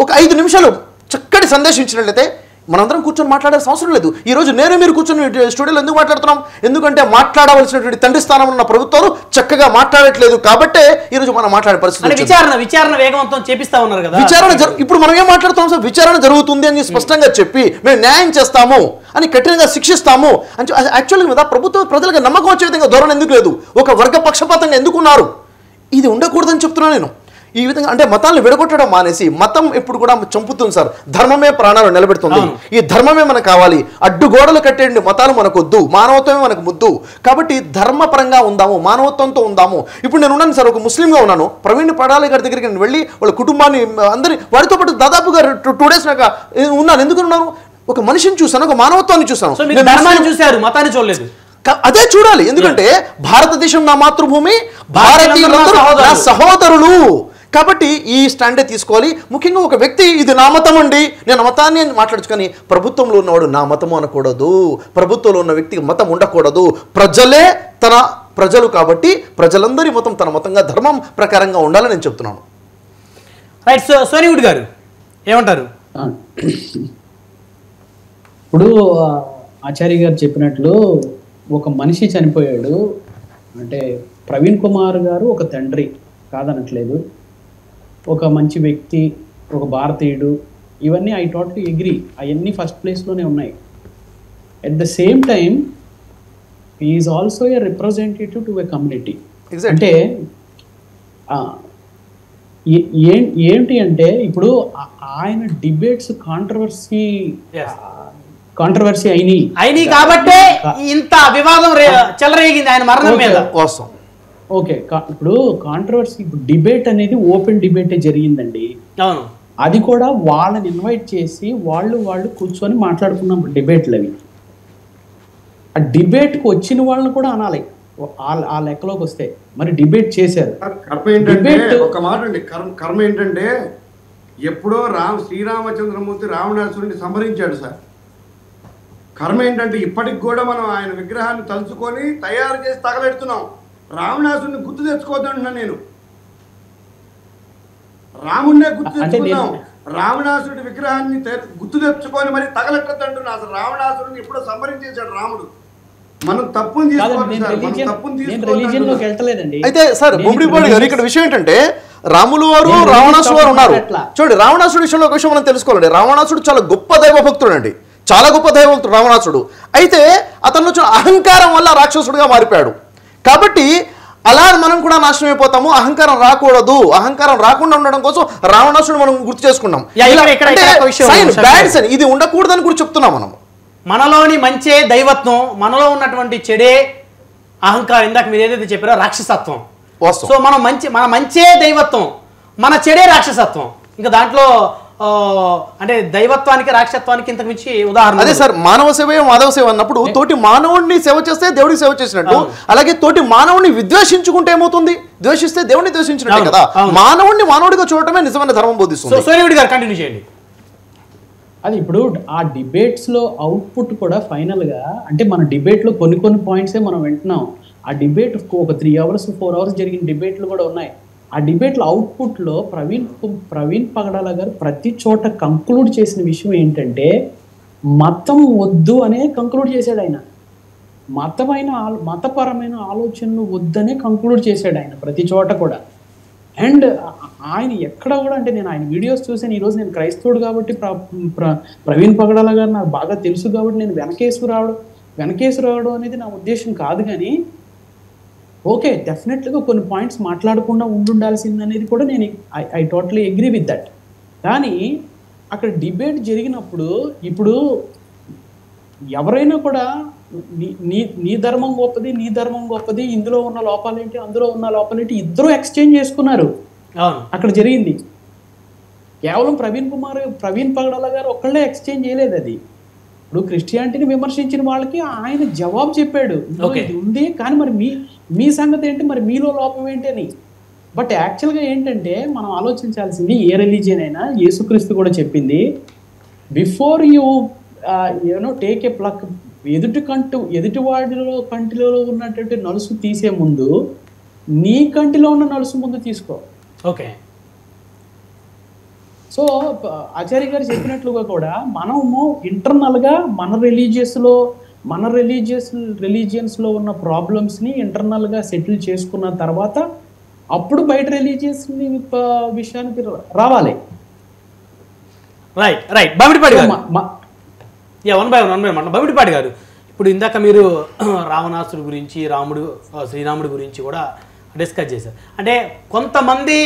ఒక 5 నిమిషాలు చక్కటి సందేశం ఇచ్చినట్లయితే మనందరం కూర్చొని మాట్లాడాల్సిన అవసరం లేదు. ఈరోజు మీరు కూర్చొని స్టూడియోలో ఎందుకు మాట్లాడుతున్నాం? ఎందుకంటే మాట్లాడవలసినటువంటి తండ్రి స్థానంలో ఉన్న ప్రభుత్వాలు చక్కగా మాట్లాడట్లేదు కాబట్టే ఈరోజు మనం మాట్లాడే పరిస్థితి. విచారణ వేగవంతం చేపిస్తా ఉన్నారు కదా. ఇప్పుడు మనం ఏం మాట్లాడుతున్నాం సార్? విచారణ జరుగుతుంది అని స్పష్టంగా చెప్పి మేము న్యాయం చేస్తాము అని కఠినంగా శిక్షిస్తాము అని యాక్చువల్గా మీద ప్రభుత్వం ప్రజలకు నమ్మకం వచ్చే విధంగా ధోరణి ఎందుకు లేదు? ఒక వర్గ పక్షపాతంగా ఎందుకున్నారు? ఇది ఉండకూడదని చెప్తున్నాను నేను. ఈ విధంగా అంటే మతాలను విడగొట్టడం మానేసి, మతం ఎప్పుడు కూడా చంపుతుంది సార్, ధర్మమే ప్రాణాలు నిలబెడుతుంది. ఈ ధర్మమే మనకు కావాలి. అడ్డుగోడలు కట్టేయండి మతాలు మనకొద్దు, మానవత్వమే మనకు ముద్దు. కాబట్టి ధర్మపరంగా ఉందాము, మానవత్వంతో ఉందాము. ఇప్పుడు నేను ఉన్నాను సార్, ఒక ముస్లింగా ఉన్నాను. ప్రవీణ్ పడాలి గారి దగ్గరికి నేను వెళ్ళి వాళ్ళ కుటుంబాన్ని అందరి వారితో పాటు దాదాపుగా 2 days నాకు ఉన్నాను. ఎందుకు ఉన్నాను? ఒక మనిషిని చూశాను, ఒక మానవత్వాన్ని చూశాను. చూశారు, మతాన్ని చూడలేదు. అదే చూడాలి. ఎందుకంటే భారతదేశం నా మాతృభూమి, భారతీయులందరూ నా సహోదరులు. కాబట్టి ఈ స్టాండే తీసుకోవాలి. ముఖ్యంగా ఒక వ్యక్తి ఇది నా మతం అండి, నేను మతాన్ని మాట్లాడచ్చు, కానీ ప్రభుత్వంలో ఉన్నవాడు నా మతము అనకూడదు, ప్రభుత్వంలో ఉన్న వ్యక్తికి మతం ఉండకూడదు. ప్రజలే తన ప్రజలు కాబట్టి ప్రజలందరి మతం తన మతంగా ధర్మం ప్రకారంగా ఉండాలని నేను చెప్తున్నాను. రైట్. సోనివుడ్ గారు ఏమంటారు? ఇప్పుడు ఆచార్య గారు చెప్పినట్లు ఒక మనిషి చనిపోయాడు అంటే ప్రవీణ్ కుమార్ గారు ఒక తండ్రి కాదనట్లేదు, ఒక మంచి వ్యక్తి, ఒక భారతీయుడు, ఇవన్నీ ఐ టోటలీ అగ్రీ, అవన్నీ ఫస్ట్ ప్లేస్లోనే ఉన్నాయి. At the same time is also a representative to a community. అంటే ఏంటి అంటే ఇప్పుడు ఆయన డిబేట్స్ కాంట్రవర్సీ అయినాయి కాబట్టి ఇంత వివాదం చెలరేగింది ఆయన మరణం మీద. ఓకే, ఇప్పుడు కాంట్రవర్సీ, ఇప్పుడు డిబేట్ అనేది ఓపెన్ డిబేటే జరిగిందండి. అవును, అది కూడా వాళ్ళని ఇన్వైట్ చేసి వాళ్ళు కూర్చొని మాట్లాడుకున్న డిబేట్లు అవి. ఆ డిబేట్కి వచ్చిన వాళ్ళని కూడా అనాలి ఆ లెక్కలోకి వస్తే. మరి డిబేట్ చేశారు. ఒక మాట అండి, కర్మ ఏంటంటే ఎప్పుడో శ్రీరామచంద్రమూర్తి రావణాసురుడిని సంహరించాడు సార్. కర్మ ఏంటంటే ఇప్పటికి కూడా మనం ఆయన విగ్రహాన్ని తలుచుకొని తయారు చేసి తగలెడుతున్నాం. రావణాసురుడిని గుర్తు తెచ్చుకోవద్దంటున్నా నేను. రాముడినే గుర్తు తెచ్చుకున్నాం, రావణాసురుడి విగ్రహాన్ని గుర్తు తెచ్చుకొని మరి తగలెట్టద్దంటున్నా. అసలు రావణాసురుడిని ఎప్పుడో సంహరించేశాడు రాముడు. మనం తప్పుని అయితే సార్ బొమ్మిడిపాడు గారు ఇక్కడ విషయం ఏంటంటే రాములు వారు రావణాసుడు వారు ఉన్నారు. చూడండి, రావణాసుడు విషయంలో ఒక విషయం మనం తెలుసుకోవాలండి. రావణాసుడు చాలా గొప్ప దైవభక్తుడు అండి, చాలా గొప్ప దైవభక్తుడు రావణాసుడు. అయితే అతను అహంకారం వల్ల రాక్షసుడిగా మారిపోయాడు. కాబట్టి అలా మనం కూడా నాశనం అయిపోతాము. అహంకారం రాకూడదు, అహంకారం రాకుండా ఉండడం కోసం రావణాసుడు మనం గుర్తు చేసుకున్నాం. ఇది ఉండకూడదని కూడా చెప్తున్నాం మనం. మనలోని మంచే దైవత్వం, మనలో ఉన్నటువంటి చెడే అహంకారం, ఇందాక మీరు ఏదైతే చెప్పారో రాక్షసత్వం. సో మన మంచే దైవత్వం, మన చెడే రాక్షసత్వం. ఇంకా దాంట్లో అంటే దైవత్వానికి రాక్షసత్వానికి ఇంతకు మించి ఉదాహరణ అదే సార్. మానవ సేవ మాధవ సేవ అన్నప్పుడు తోటి మానవుడిని సేవ చేస్తే దేవుడికి సేవ చేసినట్టు, అలాగే తోటి మానవుడిని విద్వేషించుకుంటే ఏమవుతుంది? ద్వేషిస్తే దేవుడిని ద్వేషించినట్టే కదా. మానవుడిని మానవుడిగా చూడటమే నిజమైన ధర్మం బోధిస్తుంది. సోనివుడ్ గారు కంటిన్యూ చేయండి. అది ఇప్పుడు ఆ డిబేట్స్లో అవుట్పుట్ కూడా ఫైనల్గా అంటే మన డిబేట్లో కొన్ని పాయింట్సే మనం వింటున్నాం. ఆ డిబేట్ ఒక 3 hours 4 hours జరిగిన డిబేట్లు కూడా ఉన్నాయి. ఆ డిబేట్లో అవుట్పుట్లో ప్రవీణ్ పగడాల గారు ప్రతి చోట కంక్లూడ్ చేసిన విషయం ఏంటంటే మతం వద్దు అనే కంక్లూడ్ చేశాడు ఆయన. మతపరమైన ఆలోచనలు వద్దనే కంక్లూడ్ చేశాడు ఆయన ప్రతి చోట కూడా. అండ్ ఆయన ఎక్కడ కూడా అంటే నేను ఆయన వీడియోస్ చూసాను. ఈరోజు నేను క్రైస్తవుడు కాబట్టి ప్రవీణ్ పగడాల గారు నాకు బాగా తెలుసు కాబట్టి నేను వెనకేసు రావడం అనేది నా ఉద్దేశం కాదు. కానీ ఓకే, డెఫినెట్గా కొన్ని పాయింట్స్ మాట్లాడకుండా ఉండాల్సింది అనేది కూడా నేను I totally agree with that. కానీ అక్కడ డిబేట్ జరిగినప్పుడు ఇప్పుడు ఎవరైనా కూడా నీ ధర్మం గొప్పది, ఇందులో ఉన్న లోపాలేంటి, అందులో ఉన్న లోపాలేంటి, ఇద్దరు ఎక్స్చేంజ్ చేసుకున్నారు. అక్కడ జరిగింది కేవలం ప్రవీణ్ పగడాల గారు ఒక్కళ్ళే ఎక్స్చేంజ్ చేయలేదు. అది ఇప్పుడు క్రిస్టియానిటీని విమర్శించిన వాళ్ళకి ఆయన జవాబు చెప్పాడు, ఇది ఉంది కానీ మరి మీ సంగతి ఏంటి, మరి మీలో లోపం ఏంటి అని. బట్ యాక్చువల్గా ఏంటంటే మనం ఆలోచించాల్సింది, ఏ రిలీజియన్ అయినా యేసుక్రీస్తు కూడా చెప్పింది, before you take a pluck, ఎదుటి వాడిలో కంటిలో ఉన్నటువంటి నలుసు తీసే ముందు నీ కంటిలో ఉన్న నలుసు ముందు తీసుకో. ఓకే. సో ఆచార్య గారు చెప్పినట్లుగా కూడా మనము ఇంటర్నల్గా మన రిలీజియన్స్లో ఉన్న ప్రాబ్లమ్స్ని ఇంటర్నల్గా సెటిల్ చేసుకున్న తర్వాత అప్పుడు బయట రిలీజియన్స్ విషయానికి రావాలి. రైట్. బమిడిపాటి గారు, వన్ బై వన్. బమిడిపాటి గారు, ఇప్పుడు ఇందాక మీరు రావణాసుడు గురించి శ్రీరాముడి గురించి కూడా డిస్కస్ చేశారు. అంటే కొంతమంది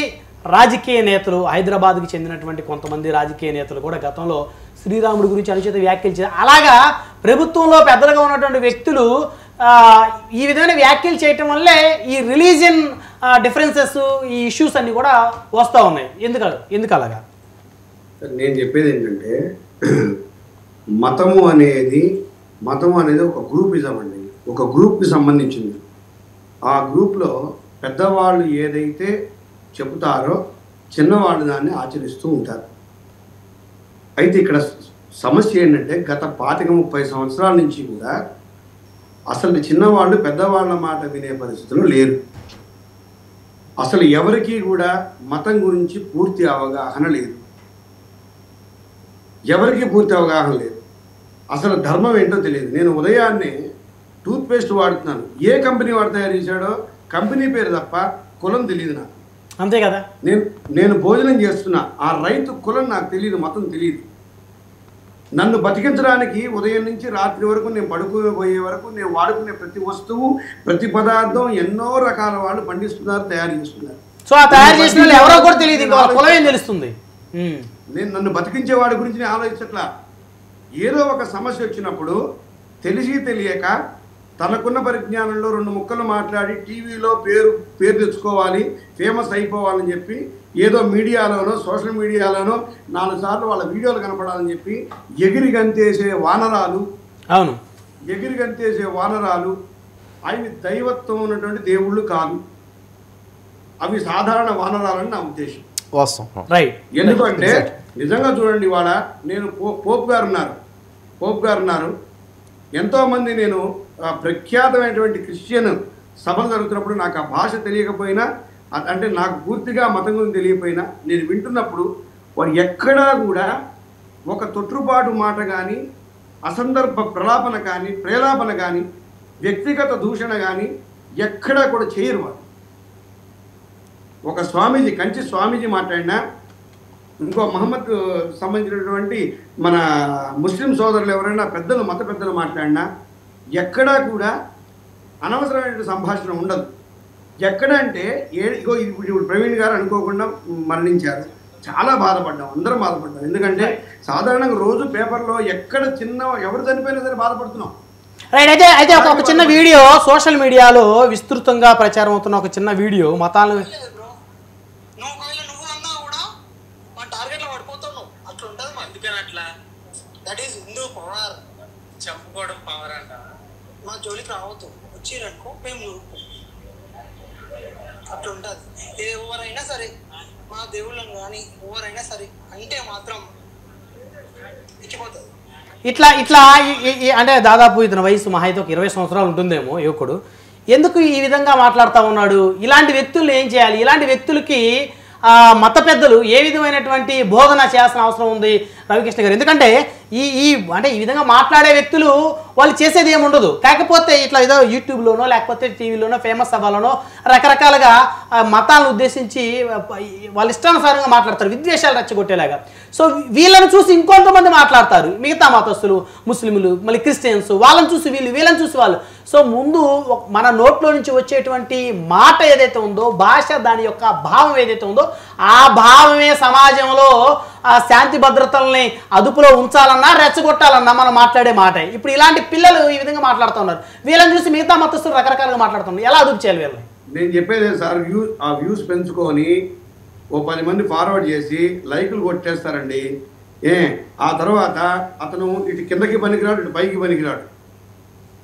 రాజకీయ నేతలు, హైదరాబాద్కి చెందినటువంటి కొంతమంది రాజకీయ నేతలు కూడా గతంలో శ్రీరాముడి గురించి అనుచిత వ్యాఖ్యలు చేశారు. అలాగా ప్రభుత్వంలో పెద్దలుగా ఉన్నటువంటి వ్యక్తులు ఈ విధమైన వ్యాఖ్యలు చేయటం వల్లే ఈ రిలీజియన్ డిఫరెన్సెస్, ఈ ఇష్యూస్ అన్నీ కూడా వస్తూ ఉన్నాయి. ఎందుకు అలాగా? నేను చెప్పేది ఏంటంటే మతము అనేది ఒక గ్రూపిజం అండి, ఒక గ్రూప్కి సంబంధించింది. ఆ గ్రూప్లో పెద్దవాళ్ళు ఏదైతే చెబుతారో చిన్నవాళ్ళు దాన్ని ఆచరిస్తూ ఉంటారు. అయితే ఇక్కడ సమస్య ఏంటంటే గత 25-30 సంవత్సరాల నుంచి కూడా అసలు చిన్నవాళ్ళు పెద్దవాళ్ళ మాట వినే పరిస్థితులు లేరు. అసలు ఎవరికి కూడా మతం గురించి పూర్తి అవగాహన లేదు. ఎవరికి పూర్తి అవగాహన లేదు. అసలు ధర్మం ఏంటో తెలియదు. నేను ఉదయాన్నే టూత్పేస్ట్ వాడుతున్నాను. ఏ కంపెనీ వాడు తయారు చేశాడో కంపెనీ పేరు తప్ప కులం తెలియదు నాకు. అంతే కదా. నేను భోజనం చేస్తున్నా, ఆ రైతు కులం నాకు తెలియదు, మతం తెలియదు. నన్ను బతికించడానికి ఉదయం నుంచి రాత్రి వరకు, నేను పడుకోబోయే వరకు నేను వాడుకునే ప్రతి వస్తువు, ప్రతి పదార్థం ఎన్నో రకాల వాళ్ళు పండిస్తున్నారు, తయారు చేస్తున్నారు. సో ఆ తయారు చేసిన వాళ్ళు ఎవరో కూడా తెలియదు, కులం ఏం తెలుస్తుంది. నేను నన్ను బతికించే వాడి గురించి నేను ఆలోచించట్లా. ఏదో ఒక సమస్య వచ్చినప్పుడు తెలిసి తెలియక తనకున్న పరిజ్ఞానంలో 2 ముక్కలు మాట్లాడి టీవీలో పేరు తెచ్చుకోవాలి, ఫేమస్ అయిపోవాలని చెప్పి ఏదో మీడియాలోనో సోషల్ మీడియాలోనో 4 సార్లు వాళ్ళ వీడియోలు కనపడాలని చెప్పి ఎగిరి గంతేసే వానరాలు. అవును, ఎగిరి గంతేసే వానరాలు అవి దైవత్వం ఉన్నటువంటి దేవుళ్ళు కాదు, అవి సాధారణ వానరాలని నా ఉద్దేశం. వాస్తవం, రైట్. ఎందుకంటే నిజంగా చూడండి, ఇవాళ నేను పోప్ గారు ఉన్నారు, ఎంతోమంది నేను ప్రఖ్యాతమైనటువంటి క్రిస్టియన్ సభలు జరుగుతున్నప్పుడు నాకు ఆ భాష తెలియకపోయినా, అంటే నాకు పూర్తిగా మతం గురించి తెలియకపోయినా నేను వింటున్నప్పుడు వారు ఎక్కడా కూడా ఒక తొట్టుపాటు మాట కానీ, అసందర్భ ప్రేలాపన కానీ, వ్యక్తిగత దూషణ కానీ ఎక్కడా కూడా చేయరు. వారు ఒక స్వామీజీ, కంచి స్వామీజీ మాట్లాడినా, ఇంకో మహమ్మద్ సంబంధించినటువంటి మన ముస్లిం సోదరులు ఎవరైనా పెద్దలు, మత పెద్దలు మాట్లాడినా ఎక్కడా కూడా అనవసరమైన సంభాషణ ఉండదు. ఎక్కడంటే ఇప్పుడు ప్రవీణ్ గారు అనుకోకుండా మరణించారు. చాలా బాధపడ్డాం, అందరం బాధపడ్డాం. ఎందుకంటే సాధారణంగా రోజు పేపర్లో ఎక్కడ ఎవరు చనిపోయినా సరే బాధపడుతున్నాం. రైట్. అయితే ఒక చిన్న వీడియో సోషల్ మీడియాలో విస్తృతంగా ప్రచారం అవుతున్న ఒక చిన్న వీడియో మతాలను చెప్పుకోవడం పవర్ అంట. మా జోలికి రావద్దు, వచ్చిరనుకో మేము అట్లా ఉంటుంది. ఎవరైనా సరే, మా దేవుళ్ళని కానీ ఎవరైనా సరే అంటే మాత్రం ఇచ్చిపోతుంది. ఇట్లా అంటే దాదాపు ఇతని వయసు మహా అయితే ఒక 20 సంవత్సరాలు ఉంటుందేమో యువకుడు. ఎందుకు ఈ విధంగా మాట్లాడుతూ ఉన్నాడు? ఇలాంటి వ్యక్తులు ఏం చేయాలి? ఇలాంటి వ్యక్తులకి మత పెద్దలు ఏ విధమైనటువంటి బోధన చేయాల్సిన అవసరం ఉంది రవికృష్ణ గారు? ఎందుకంటే అంటే ఈ విధంగా మాట్లాడే వ్యక్తులు వాళ్ళు చేసేది ఏమి ఉండదు. కాకపోతే ఇట్లా ఏదో యూట్యూబ్లోనో లేకపోతే టీవీలోనో ఫేమస్ సభలోనో రకరకాలుగా మతాలను ఉద్దేశించి వాళ్ళ ఇష్టానుసారంగా మాట్లాడతారు, విద్వేషాలు రెచ్చగొట్టేలాగా. సో వీళ్ళని చూసి ఇంకొంతమంది మాట్లాడతారు, మిగతా మతస్థులు, ముస్లింలు, మళ్ళీ క్రిస్టియన్స్, వాళ్ళని చూసి వీళ్ళని చూసి వాళ్ళు. సో ముందు మన నోట్లో నుంచి వచ్చేటువంటి మాట ఏదైతే ఉందో, భాష, దాని యొక్క భావం ఏదైతే ఉందో, ఆ భావమే సమాజంలో శాంతి భద్రతల్ని అదుపులో ఉంచాలన్నా రెచ్చగొట్టాలన్నా మనం మాట్లాడే మాట. ఇప్పుడు ఇలాంటి పిల్లలు ఈ విధంగా మాట్లాడుతూ ఉన్నారు. వీళ్ళని చూసి మిగతా మతస్థులు రకరకాలుగా మాట్లాడుతున్నారు. ఎలా అదుపు చేయాలి వీళ్ళని? నేను చెప్పేది సార్, ఆ వ్యూస్ పెంచుకొని ఓ 10 మంది ఫార్వర్డ్ చేసి లైకులు కొట్టేస్తారండి. ఆ తర్వాత అతను ఇటు కిందకి పనికిరాడు, ఇటు పైకి పనికిరాడు,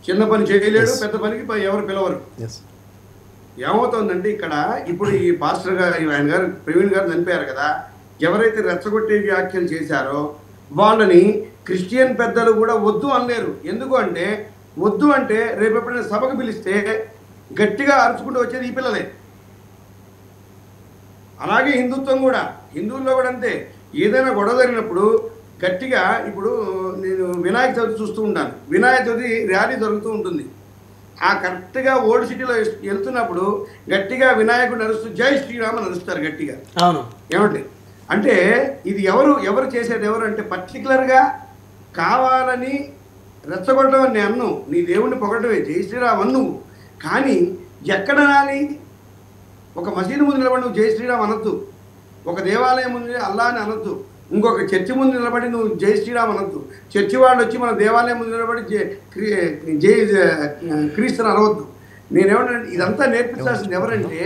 చిన్న పని చేయలేడు, పెద్ద పనికి ఎవరు పిలవరు. ఏమవుతుందంటే ఇక్కడ ఇప్పుడు ఈ పాస్టర్ గారు, ఆయన గారు, ప్రవీణ్ గారు చనిపోయారు కదా, ఎవరైతే రెచ్చగొట్టే వ్యాఖ్యలు చేశారో వాళ్ళని క్రిస్టియన్ పెద్దలు కూడా వద్దు అనలేరు. ఎందుకు అంటే, వద్దు అంటే రేపు ఎప్పుడైనా సభకు పిలిస్తే గట్టిగా అరుచుకుంటూ వచ్చేది ఈ పిల్లలే. అలాగే హిందుత్వం కూడా, హిందువుల్లో కూడా అంతే. ఏదైనా గొడవ జరిగినప్పుడు గట్టిగా, ఇప్పుడు నేను వినాయక చవితి చూస్తూ ఉంటాను, వినాయక చవితి ర్యాలీ జరుగుతూ ఉంటుంది. ఆ కరెక్ట్గా ఓల్డ్ సిటీలో వెళ్తున్నప్పుడు గట్టిగా వినాయకుడు నడుస్తూ జై శ్రీరామ నడుస్తారు గట్టిగా. అవును, ఏమండి అంటే ఇది ఎవరు చేసేది ఎవరు అంటే పర్టికులర్గా కావాలని రెచ్చగొట్టడం అని అన్ను, నీ దేవుణ్ణి పొగడమే, జై శ్రీరామ్ అన్ను. కానీ ఎక్కడ నాని? ఒక మసీదు ముందు నిలబడి నువ్వు జై శ్రీరామ్ అనొద్దు, ఒక దేవాలయం ముందు అల్లా అని అనొద్దు, ఇంకొక చర్చి ముందు నిలబడి నువ్వు జై శ్రీరామ్ అనొద్దు, చర్చి వాళ్ళు వచ్చి మన దేవాలయం ముందు నిలబడి జై క్రీస్తుని అనవద్దు. నేనేమంటే ఇదంతా నేర్పించాల్సింది ఎవరంటే,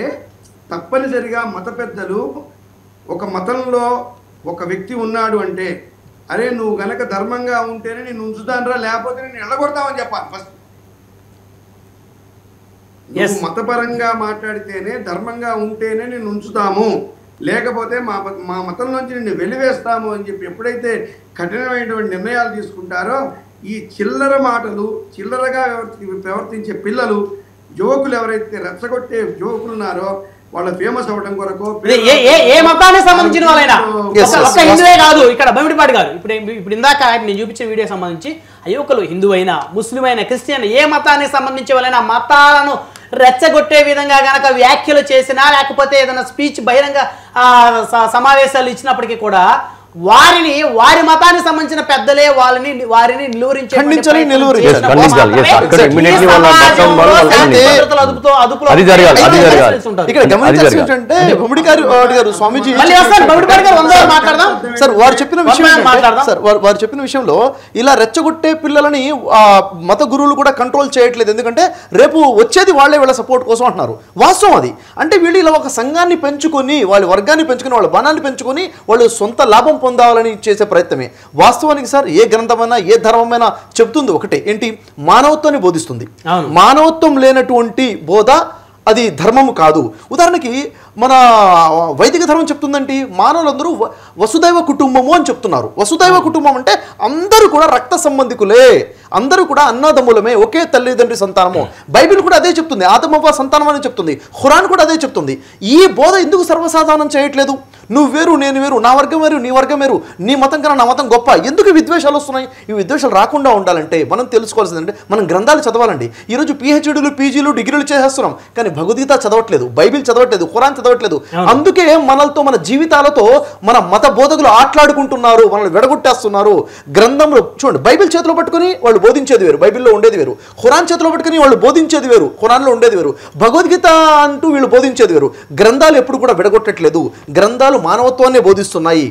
తప్పనిసరిగా మత పెద్దలు ఒక మతంలో ఒక వ్యక్తి ఉన్నాడు అంటే, అరే నువ్వు గనక ధర్మంగా ఉంటేనే నేను ఉంచుతానరా, లేకపోతే నేను ఎల్లగొడతామని చెప్పాలి ఫస్ట్. నువ్వు మతపరంగా మాట్లాడితేనే, ధర్మంగా ఉంటేనే నేను ఉంచుతాము, లేకపోతే మా మతంలోంచి నిన్ను వెలివేస్తాము అని చెప్పి ఎప్పుడైతే కఠినమైనటువంటి నిర్ణయాలు తీసుకుంటారో ఈ చిల్లర మాటలు, చిల్లరగా ప్రవర్తించే పిల్లలు, యువకులు ఎవరైతే రెచ్చగొట్టే యువకులు ఉన్నారో వాళ్ళ ఫేమస్ అవ్వడం కొరకు ఏ మతానికి సంబంధించిన వాళ్ళైనా ఒక్క హిందువే కాదు, ఇక్కడ బమిడిపాటి గారు ఇప్పుడు ఇందాక నేను చూపించిన వీడియో సంబంధించి యువకులు హిందూ అయినా, ముస్లిం అయినా, క్రిస్టియన్, ఏ మతానికి సంబంధించి వాళ్ళైనా మతాలను రెచ్చగొట్టే విధంగా గనక వ్యాఖ్యలు చేసినా, లేకపోతే ఏదైనా స్పీచ్ బహిరంగ సమావేశాలు ఇచ్చినప్పటికీ కూడా వారి మతానికి సంబంధించిన పెద్దలే వారిని నిలువరించే వారు చెప్పిన విషయంలో ఇలా రెచ్చగొట్టే పిల్లలని మత గురువులు కూడా కంట్రోల్ చేయట్లేదు. ఎందుకంటే రేపు వచ్చేది వాళ్ళే వీళ్ళ సపోర్ట్ కోసం అంటున్నారు. వాస్తవం అది. అంటే వీళ్ళు ఇలా ఒక సంఘాన్ని పెంచుకొని, వాళ్ళ వర్గాన్ని పెంచుకొని, వాళ్ళ బలాన్ని పెంచుకొని వాళ్ళు సొంత లాభం పొందాలని చేసే ప్రయత్నమే. వాస్తవానికి సార్ ఏ గ్రంథమైనా ఏ ధర్మమైనా చెప్తుంది ఒకటే, ఏంటి? మానవత్వాన్ని బోధిస్తుంది. మానవత్వం లేనటువంటి బోధ అది ధర్మము కాదు. ఉదాహరణకి మన వైదిక ధర్మం చెప్తుందంటే మానవులందరూ వసుదైవ కుటుంబము అని చెప్తున్నారు. వసుదైవ కుటుంబం అంటే అందరూ కూడా రక్త సంబంధికులే, అందరూ కూడా అన్నదమ్ములమే, ఒకే తల్లిదండ్రి సంతానము. బైబిల్ కూడా అదే చెప్తుంది, ఆదమవ్వ సంతానం అని చెప్తుంది. ఖురాన్ కూడా అదే చెప్తుంది. ఈ బోధ ఎందుకు సర్వసాధారణం చేయట్లేదు? నువ్వు వేరు నేను వేరు, నా వర్గం వేరు నీ వర్గం వేరు, నీ మతం కన్నా నా మతం గొప్ప, ఎందుకు విద్వేషాలు వస్తున్నాయి? ఈ విద్వేషాలు రాకుండా ఉండాలంటే మనం తెలుసుకోవాల్సిందంటే మనం గ్రంథాలు చదవాలండి. ఈరోజు పిహెచ్డీలు, పీజీలు, డిగ్రీలు చేసేస్తున్నాం, కానీ భగవద్గీత చదవట్లేదు, బైబిల్ చదవట్లేదు, ఖురాన్ చదవట్లేదు. అందుకే మనలతో, మన జీవితాలతో మన మత బోధకులు ఆటలాడుకుంటున్నారు, మనల్ని విడగొట్టేస్తున్నారు. గ్రంథంలో చూడండి, బైబిల్ చేతిలో పట్టుకుని వాళ్ళు బోధించేది వేరు, బైబిల్లో ఉండేది వేరు. ఖురాన్ చేతిలో పట్టుకుని వాళ్ళు బోధించేది వేరు, ఖురాన్లో ఉండేది వేరు. భగవద్గీత అంటూ వీళ్ళు బోధించేది వేరు. గ్రంథాలు ఎప్పుడు కూడా విడగొట్టట్లేదు, గ్రంథాలు మానవత్వాన్ని బోధిస్తున్నాయి.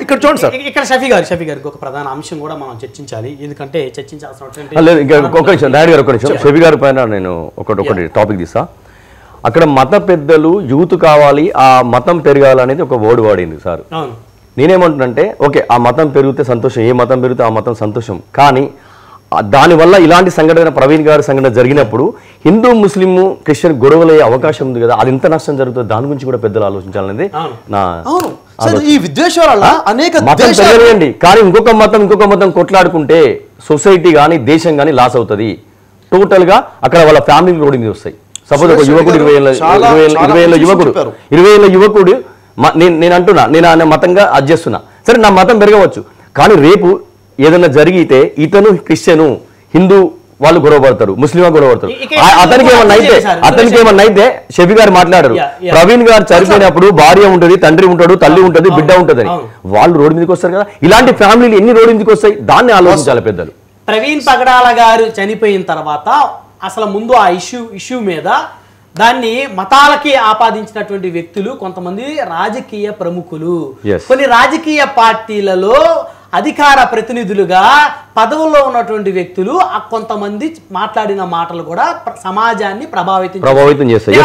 ఇక్కడ చూడండి సార్, ఇక్కడ షఫీ గారికి ఒక ప్రధాన అంశం కూడా మనం చర్చించాలి. ఎందుకంటే చర్చించాల్సిన షఫీ గారి పైన నేను ఒకటి టాపిక్ తీస్తా. అక్కడ మత పెద్దలు యూత్ కావాలి, ఆ మతం పెరగాలనేది ఒక వర్డ్ వాడింది సార్. నేనేమంటున్నంటే ఓకే, ఆ మతం పెరిగితే సంతోషం, ఏ మతం పెరిగితే ఆ మతం సంతోషం, కానీ దానివల్ల ఇలాంటి సంఘటన, ప్రవీణ్ గారి సంఘటన జరిగినప్పుడు హిందూ ముస్లిం క్రిస్టియన్ గొడవలయ్యే అవకాశం ఉంది కదా, అది ఎంత నష్టం జరుగుతుంది, దాని గురించి కూడా పెద్దలు ఆలోచించాలనేది నా ఈ విద్వేషాల అనేక మతం తెలియనియండి. కానీ ఇంకొక మతం కొట్లాడుకుంటే సొసైటీ కానీ దేశం కానీ లాస్ అవుతుంది. టోటల్ గా అక్కడ వాళ్ళ ఫ్యామిలీ రోడ్డు మీద వస్తాయి. సపోజ్ ఒక యువకుడు 20 ఏళ్ళ యువకుడు నేను అంటున్నా, నేను ఆయన మతంగా అది చేస్తున్నా, సరే నా మతం పెరగవచ్చు, కానీ రేపు ఏదైనా జరిగితే ఇతను క్రిస్టియను, హిందూ వాళ్ళు గొడవపడతారు, ముస్లిం గొడవపడతారు. అతనికి ఏమన్నా అయితే షఫీ గారు మాట్లాడారు, ప్రవీణ్ గారు చనిపోయినప్పుడు భార్య ఉంటుంది, తండ్రి ఉంటాడు, తల్లి ఉంటుంది, బిడ్డ ఉంటుంది, వాళ్ళు రోడ్డు మీదకి వస్తారు కదా. ఇలాంటి ఫ్యామిలీలు ఎన్ని రోడ్డు మీదకి వస్తాయి, దాన్ని ఆలోచించాలి పెద్దలు. ప్రవీణ్ పగడాల గారు చనిపోయిన తర్వాత అసలు ముందు ఆ ఇష్యూ మీద దాన్ని మతాలకి ఆపాదించినటువంటి వ్యక్తులు కొంతమంది రాజకీయ ప్రముఖులు, కొన్ని రాజకీయ పార్టీలలో అధికార ప్రతినిధులుగా పదవుల్లో ఉన్నటువంటి వ్యక్తులు కొంతమంది మాట్లాడిన మాటలు కూడా సమాజాన్ని ప్రభావితం చేస్తాయి.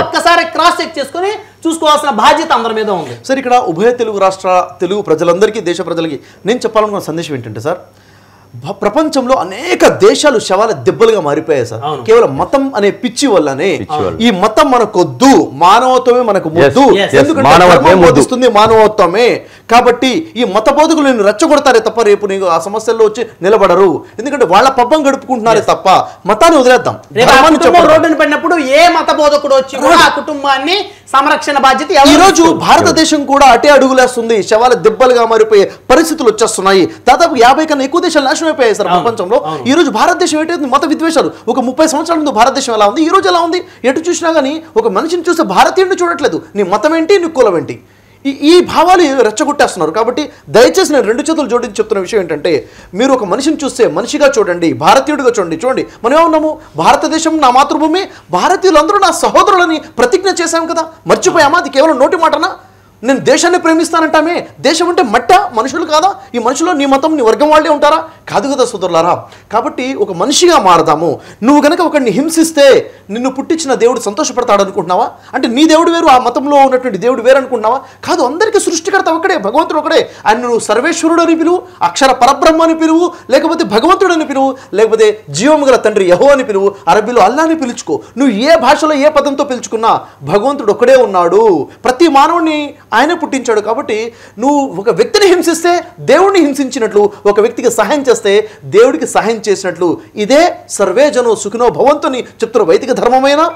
ఒక్కసారి క్రాస్ చెక్ చేసుకుని చూసుకోవాల్సిన బాధ్యత అందరి మీద ఉంది. సార్, ఇక్కడ ఉభయ తెలుగు రాష్ట్ర తెలుగు ప్రజలందరికీ, దేశ ప్రజలకి నేను చెప్పాలనుకున్న సందేశం ఏంటంటే సార్, ప్రపంచంలో అనేక దేశాలు శవాల దెబ్బలుగా మారిపోయాయి సార్, కేవలం మతం అనే పిచ్చి వల్లనే. ఈ మతం మనకొద్దు, మానవత్వమే మనకు ముద్దు, ఎందుకంటే బోధిస్తుంది మానవత్వమే. కాబట్టి ఈ మత బోధకులు నేను రెచ్చగొడతారే తప్ప రేపు నీకు ఆ సమస్యల్లో వచ్చి నిలబడరు, ఎందుకంటే వాళ్ళ పబ్బం గడుపుకుంటున్నారే తప్ప మతాన్ని వదిలేద్దాం. రోడ్డును పడినప్పుడు ఏ మత బోధకుడు వచ్చి ఆ కుటుంబాన్ని సంరక్షణ బాధ్యత. ఈ రోజు భారతదేశం కూడా అటే అడుగులేస్తుంది, శవాల దెబ్బలుగా మారిపోయే పరిస్థితులు వచ్చేస్తున్నాయి. దాదాపు 50 కన్నా ఎక్కువ దేశాలు నాశనం అయిపోయాయి సార్ ప్రపంచంలో. ఈ రోజు భారతదేశం ఏంటంటే మత విద్వేషాలు. ఒక 30 సంవత్సరాల ముందు భారతదేశం ఎలా ఉంది, ఈ రోజు ఎలా ఉంది? ఎటు చూసినా కానీ ఒక మనిషిని చూస్తే భారతీయుడిని చూడట్లేదు, నీ మతం ఏంటి, నీ కులం ఏంటి, ఈ భావాలు రెచ్చగొట్టేస్తున్నారు. కాబట్టి దయచేసి నేను 2 చేతులు జోడించి చెప్తున్న విషయం ఏంటంటే, మీరు ఒక మనిషిని చూస్తే మనిషిగా చూడండి, భారతీయుడిగా చూడండి. మనం ఏమన్నాము? భారతదేశం నా మాతృభూమి, భారతీయులందరూ నా సహోదరులని ప్రతిజ్ఞ చేశాం కదా, మర్చిపోయామా? అది కేవలం నోటి మాటనా? నేను దేశాన్ని ప్రేమిస్తానంటామే, దేశం అంటే మట్ట, మనుషులు కాదా? ఈ మనుషులో నీ మతం, నీ వర్గం వాళ్ళే ఉంటారా? కాదు కదా సోదరులారా. కాబట్టి ఒక మనిషిగా మారదాము. నువ్వు కనుక ఒకరిని హింసిస్తే నిన్ను పుట్టించిన దేవుడు సంతోషపడతాడు అనుకుంటున్నావా? అంటే నీ దేవుడు వేరు, ఆ మతంలో ఉన్నటువంటి దేవుడు వేరు అనుకుంటున్నావా? కాదు, అందరికీ సృష్టికర్త ఒకడే, భగవంతుడు ఒకడే. ఆయన నువ్వు సర్వేశ్వరుడు అని పిలువు, అక్షర పరబ్రహ్మ అని పిలువు, లేకపోతే భగవంతుడు అని పిలువు, లేకపోతే జీవము గల తండ్రి యెహోవా అని పిలువు, అరబీలో అల్లాని పిలుచుకో. నువ్వు ఏ భాషలో ఏ పదంతో పిలుచుకున్నా భగవంతుడు ఒకడే ఉన్నాడు. ప్రతి మానవుడిని ఆయనే పుట్టించాడు. కాబట్టి నువ్వు ఒక వ్యక్తిని హింసిస్తే దేవుడిని హింసించినట్లు, ఒక వ్యక్తికి సహాయం చేస్తే దేవుడికి సహాయం చేసినట్లు. ఇదే సర్వే జనో సుఖినో భవంతు అని చెప్తున్న వైదిక ధర్మమైనా,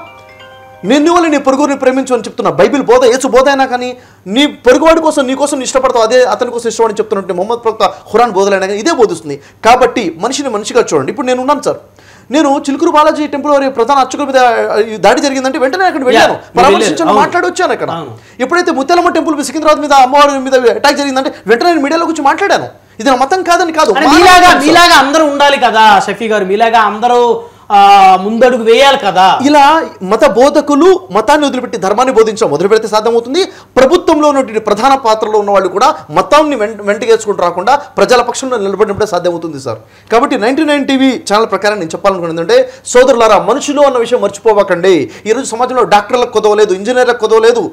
నిన్ను వల్ల నీ పొరుగుని ప్రేమించు అని చెప్తున్న బైబిల్ బోధ, యేసు బోధ అయినా కానీ, నీ పొరుగువాడి కోసం నీ కోసం ఇష్టపడతావు, అదే అతని కోసం ఇష్టపడని చెప్తున్నట్టు మొహమ్మద్ ప్రవక్త ఖురాన్ బోధలైనా కానీ ఇదే బోధిస్తుంది. కాబట్టి మనిషిని మనిషిగా చూడండి. ఇప్పుడు నేను ఉన్నాను సార్, నేను చిలుకూరు బాలాజీ టెంపుల్ వారి ప్రధాన అర్చకుల మీద దాడి జరిగిందంటే వెంటనే అక్కడ వెళ్ళాను, పరామర్శించాను, మాట్లాడి వచ్చాను. అక్కడ ఎప్పుడైతే ముత్యాలమ్మ టెంపుల్ సికింద్రాబాద్ మీద అమ్మవారి మీద అటాక్ జరిగిందంటే వెంటనే నేను మీడియాలో కూర్చొని మాట్లాడాను. ఇది నా మతం కాదని కాదు, మీలాగా అందరూ ఉండాలి కదా షఫీ గారు, మీలాగా అందరూ ముందడుగు వేయాలి కదా. ఇలా మత బోధకులు మతాన్ని వదిలిపెట్టి ధర్మాన్ని బోధించడం మొదలు పెడితే సాధ్యమవుతుంది. ప్రభుత్వంలో ఉన్నటువంటి ప్రధాన పాత్రలో ఉన్న వాళ్ళు కూడా మతాన్ని వెంటగేసుకుంటూ రాకుండా ప్రజల పక్షంలో నిలబడినప్పుడే సాధ్యమవుతుంది సార్. కాబట్టి 99 టీవీ ఛానల్ ప్రకారం నేను చెప్పాలనుకున్నది ఏంటంటే, సోదరులారా, మనుషులు అన్న విషయం మర్చిపోవకండి. ఈరోజు సమాజంలో డాక్టర్లకు కొదవలేదు, ఇంజనీర్లకు కొదవలేదు,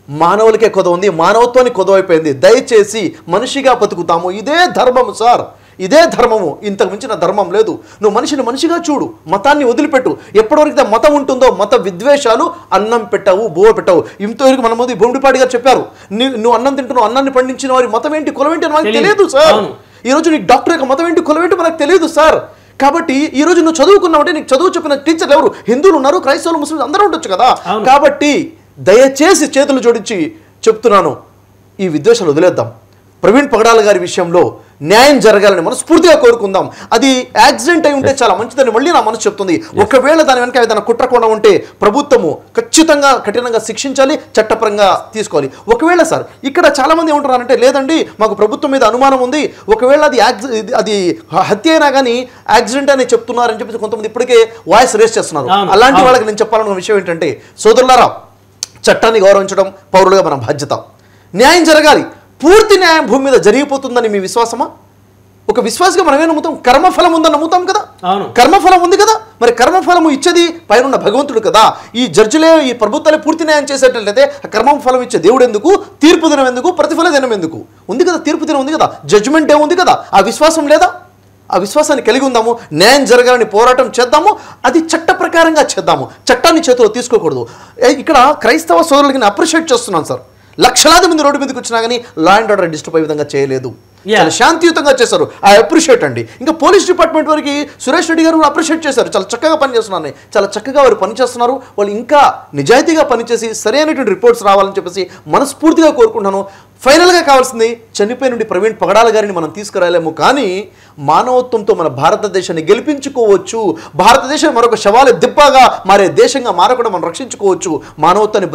మానవులకే కొదవ ఉంది, మానవత్వానికి కొదవైపోయింది. దయచేసి మనిషిగా బతుకుతాము, ఇదే ధర్మము సార్, ఇదే ధర్మము, ఇంతకు మించిన ధర్మం లేదు. నువ్వు మనిషిని మనిషిగా చూడు, మతాన్ని వదిలిపెట్టు. ఎప్పటివరకు మతం ఉంటుందో, మత విద్వేషాలు, అన్నం పెట్టవు బువ్వ పెట్టవు. ఇంతవరకు మన ముందు భూమిపాటి గారు చెప్పారు, నువ్వు అన్నం తింటున్నావు, అన్నాన్ని పండించిన వారి మతం ఏంటి కులం ఏంటి అని మనకు తెలియదు సార్. ఈరోజు నీకు డాక్టర్ యొక్క మతం ఏంటి కులం ఏంటి మనకు తెలియదు సార్. కాబట్టి ఈ రోజు నువ్వు చదువుకున్నావంటే నీకు చదువు చెప్పిన టీచర్లు ఎవరు? హిందువులు ఉన్నారు, క్రైస్తవులు, ముస్లింలు అందరూ ఉండొచ్చు కదా. కాబట్టి దయచేసి చేతులు జోడించి చెప్తున్నాను, ఈ విద్వేషాలు వదిలేద్దాం. ప్రవీణ్ పగడాల గారి విషయంలో న్యాయం జరగాలని మనస్ఫూర్తిగా కోరుకుందాం. అది యాక్సిడెంట్ అయి ఉంటే చాలా మంచిదని మళ్ళీ నా మనసు చెప్తుంది. ఒకవేళ దాని వెనక ఏదైనా కుట్రకుండా ఉంటే ప్రభుత్వము ఖచ్చితంగా కఠినంగా శిక్షించాలి, చట్టపరంగా తీసుకోవాలి. ఒకవేళ సార్ ఇక్కడ చాలా మంది ఏమంటున్నారంటే, లేదండి మాకు ప్రభుత్వం మీద అనుమానం ఉంది, ఒకవేళ అది హత్య అయినా కానీ యాక్సిడెంట్ అని చెప్తున్నారని చెప్పేసి కొంతమంది ఇప్పటికే వాయిస్ రేస్ చేస్తున్నారు. అలాంటి వాళ్ళకి నేను చెప్పాలన్న విషయం ఏంటంటే, సోదరులారా, చట్టాన్ని గౌరవించడం పౌరులుగా మన బాధ్యత. న్యాయం జరగాలి. పూర్తి న్యాయం భూమి మీద జరిగిపోతుందని మీ విశ్వాసమా? ఒక విశ్వాసగా మనం ఏం నమ్ముతాం? కర్మఫలం ఉందని నమ్ముతాం కదా. కర్మఫలం ఉంది కదా, మరి కర్మఫలము ఇచ్చేది పైన భగవంతుడు కదా. ఈ జడ్జిలే, ఈ ప్రభుత్వాలే పూర్తి న్యాయం చేసేటట్లయితే కర్మఫలం ఇచ్చే దేవుడు ఎందుకు? తీర్పు దినం ఎందుకు? ప్రతిఫల దినం ఎందుకు? ఉంది కదా, తీర్పు దినం ఉంది కదా, జడ్జిమెంట్ డే ఉంది కదా. ఆ విశ్వాసం లేదా? ఆ విశ్వాసాన్ని కలిగి ఉందాము, న్యాయం జరగాలని పోరాటం చేద్దాము, అది చట్ట ప్రకారంగా చేద్దాము, చట్టాన్ని చేతిలో తీసుకోకూడదు. ఇక్కడ క్రైస్తవ సోదరులకి నేను అప్రిషియేట్ చేస్తున్నాను సార్. లక్షలాది మంది రోడ్డు మీదకి వచ్చినా కానీ లా అండ్ ఆర్డర్ డిస్టర్బ్ అయ్యే విధంగా చేయలేదు, చాలా శాంతియుతంగా చేశారు. ఐ అప్రిషియేట్ అండి. ఇంకా పోలీస్ డిపార్ట్మెంట్ వారికి సురేష్ రెడ్డి గారు అప్రిషియేట్ చేశారు, చాలా చక్కగా పనిచేస్తున్నారు, చాలా చక్కగా వారు పనిచేస్తున్నారు. వాళ్ళు ఇంకా నిజాయితీగా పనిచేసి సరైనటువంటి రిపోర్ట్స్ రావాలని చెప్పేసి మనస్ఫూర్తిగా కోరుకుంటున్నాను. ఫైనల్గా కావాల్సింది, చనిపోయిన ప్రవీణ్ పగడాల గారిని మనం తీసుకురాలేము, కానీ మానవత్వంతో మన భారతదేశాన్ని గెలిపించుకోవచ్చు. భారతదేశం మరొక శవాల దిబ్బగా మారే దేశంగా మారకుండా మనం రక్షించుకోవచ్చు. మానవత్వాన్ని